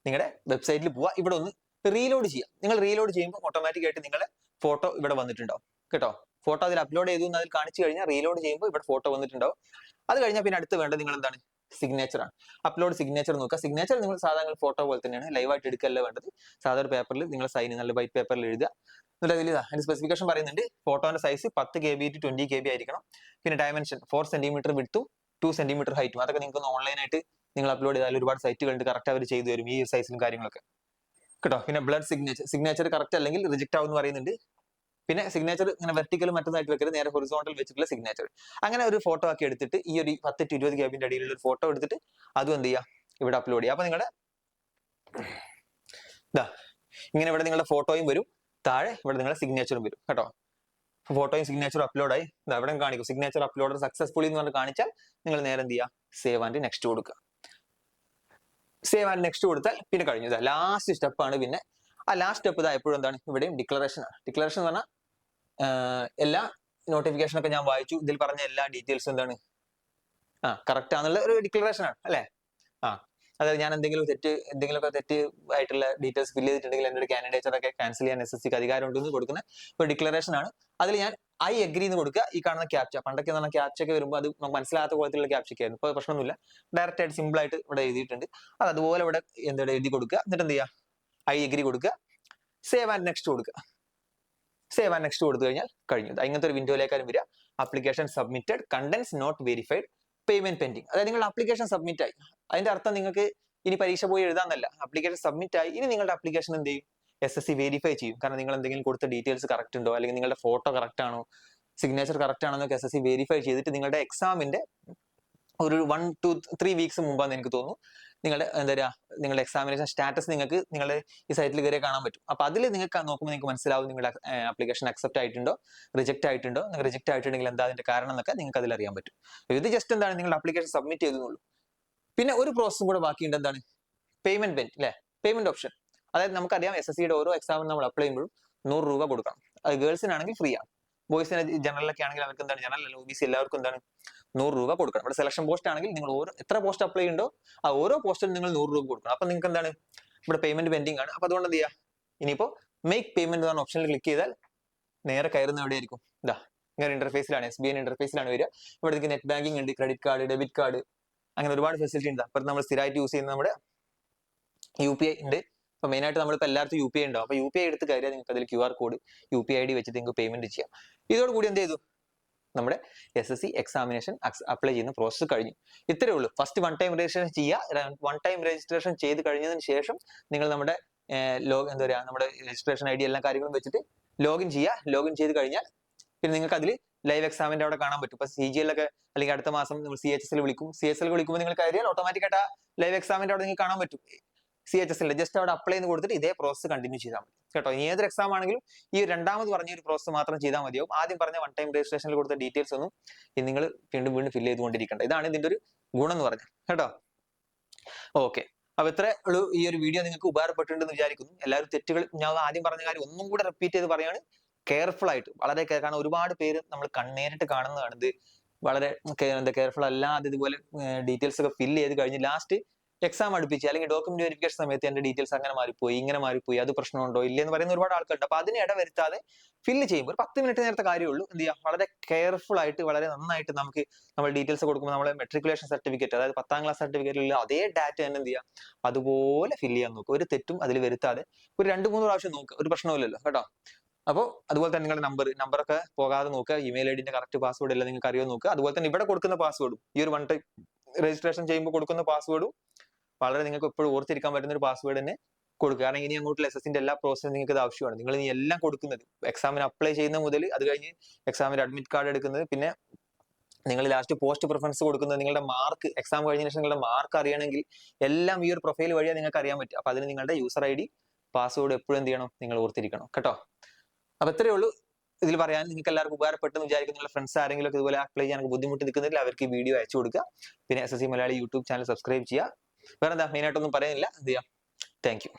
നിങ്ങളുടെ വെബ്സൈറ്റിൽ പോവുക. ഇവിടെ ഒന്ന് റീലോഡ് ചെയ്യുക. നിങ്ങൾ റീലോഡ് ചെയ്യുമ്പോൾ ഓട്ടോമാറ്റിക് ആയിട്ട് നിങ്ങളുടെ ഫോട്ടോ ഇവിടെ വന്നിട്ടുണ്ടാവും കേട്ടോ. ഫോട്ടോ അതിൽ അപ്ലോഡ് ചെയ്തു എന്ന് അതിൽ കാണിച്ചു കഴിഞ്ഞാൽ റീലോഡ് ചെയ്യുമ്പോൾ ഇവിടെ ഫോട്ടോ വന്നിട്ടുണ്ടാവും. അത് കഴിഞ്ഞാൽ പിന്നെ അടുത്ത് വേണ്ടത് നിങ്ങൾ എന്താണ്, സിഗ്നേച്ചർ ആണ്. അപ്ലോഡ് സിഗ്നേച്ചർ നോക്കുക. സിഗ്നേച്ചർ നിങ്ങൾ സാധാരണ ഫോട്ടോ പോലെ തന്നെയാണ്, ലൈവായിട്ട് എടുക്കല്ല വേണ്ടത്. സാധാരണ പേപ്പറിൽ നിങ്ങൾ സൈൻ നല്ല വൈറ്റ് പേപ്പറിൽ എഴുതുക. എന്നിട്ട് അതിൽ അതിന്റെ സ്പെസിഫിക്കേഷൻ പറയുന്നുണ്ട്. ഫോട്ടോന്റെ സൈസ് 10 KB to 20 KB ആയിരിക്കണം. പിന്നെ ഡയമെൻഷൻ 4 സെന്റിമീറ്റർ വിഡ്ത്തും 2 സെന്റിമീറ്റർ ഹൈറ്റും. അതൊക്കെ നിങ്ങൾക്ക് ഓൺലൈനായിട്ട് നിങ്ങൾ അപ്ലോഡ് ചെയ്താൽ ഒരുപാട് സൈറ്റുകളുണ്ട്, കറക്റ്റ് അവർ ചെയ്തു തരും ഈ സൈസിലും കാര്യങ്ങളൊക്കെ കേട്ടോ. പിന്നെ ബ്ലഡ് സിഗ്നേച്ചർ കറക്റ്റ് അല്ലെങ്കിൽ റിജക്ട് ആവും എന്ന് പറയുന്നുണ്ട്. പിന്നെ സിഗ്നേച്ചർ ഇങ്ങനെ വെർട്ടിക്കലും മറ്റൊന്നായിട്ട് വെക്കരുത്, നേരെ ഹൊറിസോണ്ടൽ വെച്ചിട്ടുള്ള സിഗ്നേച്ചർ. അങ്ങനെ ഒരു ഫോട്ടോ ആക്കി എടുത്തിട്ട് ഈ ഒരു 10 to 20 KB അടിയിലുള്ള ഒരു ഫോട്ടോ എടുത്തിട്ട് അതും എന്ത് ചെയ്യുക, ഇവിടെ അപ്ലോഡ് ചെയ്യുക. അപ്പൊ നിങ്ങളുടെ ഇങ്ങനെ ഇവിടെ നിങ്ങളുടെ ഫോട്ടോയും വരും, താഴെ ഇവിടെ നിങ്ങളുടെ സിഗ്നേച്ചറും വരും കേട്ടോ. ഫോട്ടോയും സിഗ്നേച്ചറും അപ്ലോഡ് ആയി ഇവിടെ കാണിക്കും, സിഗ്നേച്ചർ അപ്ലോഡ് സക്സസ്ഫുള്ളി എന്ന് പറഞ്ഞ് കാണിച്ചാൽ നിങ്ങൾ നേരെ എന്ത് ചെയ്യുക, സേവ് ആൻഡ് നെക്സ്റ്റ് കൊടുക്കുക. സേവ് ആൻഡ് നെക്സ്റ്റ് കൊടുത്താൽ പിന്നെ കഴിഞ്ഞു. ലാസ്റ്റ് സ്റ്റെപ്പാണ്. പിന്നെ ആ ലാസ്റ്റ് സ്റ്റെപ്പ് എപ്പോഴും എന്താണ്, ഇവിടെയും ഡിക്ലറേഷൻ ആണ്. ഡിക്ലറേഷൻ എന്ന് പറഞ്ഞാൽ എല്ലാ നോട്ടിഫിക്കേഷൻ ഒക്കെ ഞാൻ വായിച്ചു, ഇതിൽ പറഞ്ഞ എല്ലാ ഡീറ്റെയിൽസും എന്താണ് കറക്റ്റ് ആണെന്നുള്ള ഒരു ഡിക്ലറേഷൻ ആണ് അല്ലെ. അതായത് ഞാൻ എന്തെങ്കിലുമൊക്കെ തെറ്റ് ആയിട്ടുള്ള ഡീറ്റെയിൽസ് ഫില്ല് ചെയ്തിട്ടുണ്ടെങ്കിൽ എൻ്റെ കാൻഡിഡേച്ചറൊക്കെ ക്യാൻസൽ ചെയ്യാൻ SSC അധികാരം ഉണ്ടെന്ന് കൊടുക്കുന്ന ഒരു ഡിക്ലറേഷൻ ആണ്. അതിൽ ഞാൻ ഐ അഗ്രി എന്ന് കൊടുക്കുക. ഈ കാണുന്ന ക്യാപ്ച, പണ്ടൊക്കെ എന്ന് പറഞ്ഞാൽ ക്യാപ്ചൊക്കെ വരുമ്പോൾ അത് നമുക്ക് മനസ്സിലാത്ത പോലത്തുള്ള ക്യാപ്ചൊക്കെ ആയിരുന്നു. ഇപ്പോൾ പ്രശ്നമൊന്നുമില്ല, ഡയറക്റ്റ് ആയിട്ട് സിമ്പിൾ ആയിട്ട് ഇവിടെ എഴുതിയിട്ടുണ്ട്. അത് അതുപോലെ ഇവിടെ എഴുതി കൊടുക്കുക. എന്നിട്ട് എന്ത് ചെയ്യുക, ഐ അഗ്രി കൊടുക്കുക, സേവ് ആൻഡ് നെക്സ്റ്റ് കൊടുക്കുക. സേവ് ആൻഡ് നെക്സ്റ്റ് കൊടുത്തു കഴിഞ്ഞാൽ കഴിഞ്ഞു. ഇങ്ങനത്തെ ഒരു വിൻഡോയിലേക്കാരും വരിക. Application submitted, contents not verified, payment pending. അതായത് നിങ്ങളുടെ ആപ്ലിക്കേഷൻ സബ്മിറ്റ് ആയി. അതിന്റെ അർത്ഥം നിങ്ങൾക്ക് ഇനി പരീക്ഷ പോയി എഴുതാന്നല്ല. ആപ്ലിക്കേഷൻ സബ്മിറ്റ് ആയി. ഇനി നിങ്ങളുടെ ആപ്ലിക്കേഷൻ എന്ത് ചെയ്യും, SSC വെരിഫൈ ചെയ്യും. കാരണം നിങ്ങൾ എന്തെങ്കിലും കൊടുത്ത ഡീറ്റെയിൽസ് കറക്റ്റ് ഉണ്ടോ, അല്ലെങ്കിൽ നിങ്ങളുടെ ഫോട്ടോ കറക്റ്റ് ആണോ, സിഗ്നേച്ചർ കറക്റ്റ് ആണോ എന്നൊക്കെ SSC വെരിഫൈ ചെയ്തിട്ട് നിങ്ങളുടെ എക്സാമിന്റെ ഒരു 1 to 3 വീക്സ് മുമ്പാന്ന് എനിക്ക് തോന്നുന്നു നിങ്ങളുടെ എന്താ പറയുക, നിങ്ങളുടെ എക്സാമിനേഷൻ സ്റ്റാറ്റസ് നിങ്ങൾക്ക് നിങ്ങളുടെ ഈ സൈറ്റിൽ കയറി കാണാൻ പറ്റും. അപ്പൊ അതിൽ നിങ്ങൾക്ക് നോക്കുമ്പോൾ നിങ്ങൾക്ക് മനസ്സിലാവും നിങ്ങളുടെ ആപ്ലിക്കേഷൻ അക്സെപ്റ്റ് ആയിട്ടുണ്ടോ, റിജക്ട് ആയിട്ടുണ്ടോ. റിജക്ട് ആയിട്ടുണ്ടെങ്കിൽ എന്താ അതിന്റെ കാരണം എന്നൊക്കെ നിങ്ങൾക്ക് അതിൽ അറിയാൻ പറ്റും. ഇത് ജസ്റ്റ് എന്താണ്, നിങ്ങളുടെ ആപ്ലിക്കേഷൻ സബ്മിറ്റ് ചെയ്തെന്നുള്ളൂ. പിന്നെ ഒരു പ്രോസസ്സും കൂടെ ബാക്കിയുണ്ട്. എന്താണ്, പേയ്മെന്റ് ബെൻ അല്ലെ, പേയ്മെന്റ് ഓപ്ഷൻ. അതായത് നമുക്കറിയാം SSCയുടെ ഓരോ എക്സാമിനും നമ്മൾ അപ്ലൈ ചെയ്യുമ്പോഴും 100 രൂപ കൊടുക്കണം. അത് ഗേൾസിനാണെങ്കിൽ ഫ്രീ ആണ്. ബോയ്സിന് ജനറലൊക്കെ ആണെങ്കിൽ അവർക്ക് എന്താണ്, ജനറൽ അല്ല OBC എല്ലാവർക്കും എന്താണ് 100 രൂപ കൊടുക്കണം. ഇവിടെ സെലക്ഷൻ പോസ്റ്റ് ആണെങ്കിൽ നിങ്ങൾ എത്ര പോസ്റ്റ് അപ്ലൈ ഉണ്ടോ ആ ഓരോ പോസ്റ്റിനും നിങ്ങൾ 100 രൂപ കൊടുക്കണം. അപ്പൊ നിങ്ങൾക്ക് എന്താണ്, ഇവിടെ പേയ്മെന്റ് പെൻഡിങ് ആണ്. അപ്പൊ അതുകൊണ്ട് എന്ത് ചെയ്യുക, ഇനിയിപ്പോ മേക്ക് പേയ്മെന്റ് എന്ന ഓപ്ഷനിൽ ക്ലിക്ക് ചെയ്താൽ നേരെ കയറുന്ന എവിടെയായിരിക്കും, ഇതാ ഇങ്ങനെ ഇന്റർഫേസിലാണ്, SBI ഇന്റർഫേസിലാണ് വരിക. ഇവിടെ നിങ്ങൾക്ക് നെറ്റ് ബാങ്കിങ് ഉണ്ട്, ക്രെഡിറ്റ് കാർഡ്, ഡെബിറ്റ് കാർഡ്, അങ്ങനെ ഒരുപാട് ഫെസിലിറ്റി ഉണ്ട്. അപ്പൊ നമ്മൾ സ്ഥിരമായിട്ട് യൂസ് ചെയ്യുന്ന നമ്മുടെ UPI ഉണ്ട്. അപ്പൊ മെയിൻ ആയിട്ട് നമ്മളിപ്പോൾ എല്ലായിടത്തും UPI ഉണ്ടാവും. അപ്പൊ UPI എടുത്ത് കയറിയാൽ നിങ്ങൾക്ക് അതിൽ QR കോഡ് UPI ID വെച്ചിട്ട് നിങ്ങൾക്ക് പേയ്മെന്റ് ചെയ്യാം. ഇതോടുകൂടി എന്ത് ചെയ്തു, നമ്മുടെ SSC എക്സാമിനേഷൻ അപ്ലൈ ചെയ്യുന്ന പ്രോസസ്സ് കഴിഞ്ഞു. ഇത്രയേ ഉള്ളൂ. ഫസ്റ്റ് 1 ടൈം രജിസ്ട്രേഷൻ ചെയ്യുക. 1 ടൈം രജിസ്ട്രേഷൻ ചെയ്ത് കഴിഞ്ഞതിന് ശേഷം നിങ്ങൾ നമ്മുടെ എന്താ പറയുക, നമ്മുടെ രജിസ്ട്രേഷൻ ID എല്ലാ കാര്യങ്ങളും വെച്ചിട്ട് ലോഗിൻ ചെയ്യുക. ലോഗിൻ ചെയ്ത് കഴിഞ്ഞാൽ പിന്നെ നിങ്ങൾക്ക് അതിൽ ലൈവ് എക്സാമിന്റെ അവിടെ കാണാൻ പറ്റും. ഇപ്പൊ CGL ഒക്കെ അല്ലെങ്കിൽ അടുത്ത മാസം നമ്മൾ CHSL വിളിക്കും. CHSL വിളിക്കുമ്പോൾ നിങ്ങൾ കയറിയാൽ ഓട്ടോമാറ്റിക്കായിട്ട് ആ ലൈവ് എക്സാമിന്റെ അവിടെ നിങ്ങൾക്ക് കാണാൻ പറ്റും. CHSL ജസ്റ്റ് അവിടെ അപ്ലൈ എന്ന് കൊടുത്തിട്ട് ഇതേ പ്രോസസ് കണ്ടിന്യൂ ചെയ്താൽ മതി കേട്ടോ. ഇനി ഏതൊരു എക്സാം ആണെങ്കിലും ഈ രണ്ടാമത് പറഞ്ഞ ഒരു പ്രോസസ് മാത്രം ചെയ്താൽ മതിയാവും. ആദ്യം പറഞ്ഞ 1 ടൈം രജിസ്ട്രേഷനിൽ കൊടുത്ത ഡീറ്റെയിൽസ് ഒന്നും നിങ്ങൾ വീണ്ടും ഫില്ല് ചെയ്തുകൊണ്ടിരിക്കേണ്ട. ഇതാണ് ഇതിന്റെ ഒരു ഗുണം എന്ന് പറഞ്ഞത് കേട്ടോ. ഓക്കെ, അപ്പൊ ഇത്ര ഉള്ളൂ. ഈ ഒരു വീഡിയോ നിങ്ങൾക്ക് ഉപകാരപ്പെട്ടിട്ടുണ്ടെന്ന് വിചാരിക്കുന്നു. എല്ലാവരും തെറ്റുകൾ ഞാൻ ആദ്യം പറഞ്ഞ കാര്യം ഒന്നും കൂടെ റിപ്പീറ്റ് ചെയ്ത് പറയാണ്, കെയർഫുൾ ആയിട്ട്, വളരെ കാരണം ഒരുപാട് പേര് നമ്മൾ നേരിട്ട് കാണുന്നതാണ് ഇത്. വളരെ കെയർഫുൾ അല്ലാതെ ഇതുപോലെ ഡീറ്റെയിൽസ് ഒക്കെ ഫില്ല് ചെയ്ത് കഴിഞ്ഞ് ലാസ്റ്റ് എക്സാം അടുപ്പിച്ച് അല്ലെങ്കിൽ ഡോക്യുമെന്റ് വെരിഫിക്കേഷൻ സമയത്ത് എന്റെ ഡീറ്റെയിൽസ് അങ്ങനെ മാറിപ്പോയി, ഇങ്ങനെ മാറിപ്പോയി, അത് പ്രശ്നമുണ്ടോ ഇല്ല എന്ന് പറയുന്ന ഒരുപാട് ആൾക്കാരുണ്ട്. അപ്പൊ അതിന് ഇടവരുത്താതെ ഫില്ല് ചെയ്യുമ്പോൾ ഒരു 10 മിനിറ്റ് നേരത്തെ കാര്യമുള്ളൂ. എന്ത് ചെയ്യാം, വളരെ കെയർഫുൾ ആയിട്ട് വളരെ നന്നായിട്ട് നമുക്ക് നമ്മൾ ഡീറ്റെയിൽസ് കൊടുക്കുമ്പോൾ നമ്മളെ മെട്രിക്കുലേഷൻ സർട്ടിഫിക്കറ്റ്, അതായത് 10ാം ക്ലാസ് സർട്ടിഫിക്കറ്റിൽ അതേ ഡാറ്റ തന്നെ എന്ത് ചെയ്യാം, അതുപോലെ ഫില്ല് ചെയ്യാൻ നോക്കുക. ഒരു തെറ്റും അതിൽ വരുത്താതെ ഒരു 2-3 പ്രാവശ്യം നോക്കുക, ഒരു പ്രശ്നമില്ലല്ലോ കേട്ടോ. അപ്പോൾ അതുപോലെ തന്നെ നിങ്ങളുടെ നമ്പറൊക്കെ പോകാതെ നോക്കുക. ഇമെയിൽ ഐഡിന്റെ കറക്റ്റ് പാസ്വേഡ് എല്ലാം നിങ്ങൾക്ക് അറിയോ നോക്കുക. അതുപോലെ തന്നെ ഇവിടെ കൊടുക്കുന്ന പാസ്വേഡും ഈ ഒരു 1 ടൈം രജിസ്ട്രേഷൻ ചെയ്യുമ്പോൾ കൊടുക്കുന്ന പാസ്വേഡും വളരെ നിങ്ങൾക്ക് എപ്പോഴും ഓർത്തിരിക്കാൻ പറ്റുന്ന ഒരു പാസ്വേഡ് തന്നെ കൊടുക്കുക. കാരണം ഇനി അങ്ങോട്ടുള്ള SSCന്റെ എല്ലാ പ്രോസസ്സും നിങ്ങൾക്ക് ഇത് ആവശ്യമാണ്. നിങ്ങൾ ഇനി എല്ലാം കൊടുക്കുന്നത് എക്സാമിന് അപ്ലൈ ചെയ്യുന്ന മുതൽ അത് കഴിഞ്ഞ് എക്സാമിന് അഡ്മിറ്റ് കാർഡ് എടുക്കുന്നത്, പിന്നെ നിങ്ങൾ ലാസ്റ്റ് പോസ്റ്റ് പ്രിഫറൻസ് കൊടുക്കുന്നത്, നിങ്ങളുടെ മാർക്ക് എക്സാം കഴിഞ്ഞ ശേഷം നിങ്ങളുടെ മാർക്ക് അറിയണമെങ്കിൽ എല്ലാം ഈ ഒരു പ്രൊഫൈൽ വഴിയാണ് നിങ്ങൾക്ക് അറിയാൻ പറ്റും. അപ്പൊ അതിന് നിങ്ങളുടെ യൂസർ ID പാസ്വേഡ് എപ്പോഴും എന്ത് ചെയ്യണം, നിങ്ങൾ ഓർത്തിരിക്കണം കേട്ടോ. അപ്പൊ ഇത്രയേ ഉള്ളൂ ഇതിൽ പറയാൻ. നിങ്ങൾക്ക് എല്ലാവർക്കും ഉപകാരപ്പെട്ടെന്ന് വിചാരിക്കുന്നു. നിങ്ങളുടെ ഫ്രണ്ട്സ് ആരെങ്കിലും ഒക്കെ ഇതുപോലെ അപ്ലൈ ചെയ്യാൻ ബുദ്ധിമുട്ട് നിൽക്കുന്നില്ല, അവർക്ക് ഈ വീഡിയോ അയച്ചു കൊടുക്കുക. പിന്നെ SSC Malayali YouTube channel subscribe ചെയ്യുക. വേറെ എന്താ മെയിൻ ആയിട്ടൊന്നും പറയുന്നില്ല. എന്ത് ചെയ്യാം, താങ്ക് യു.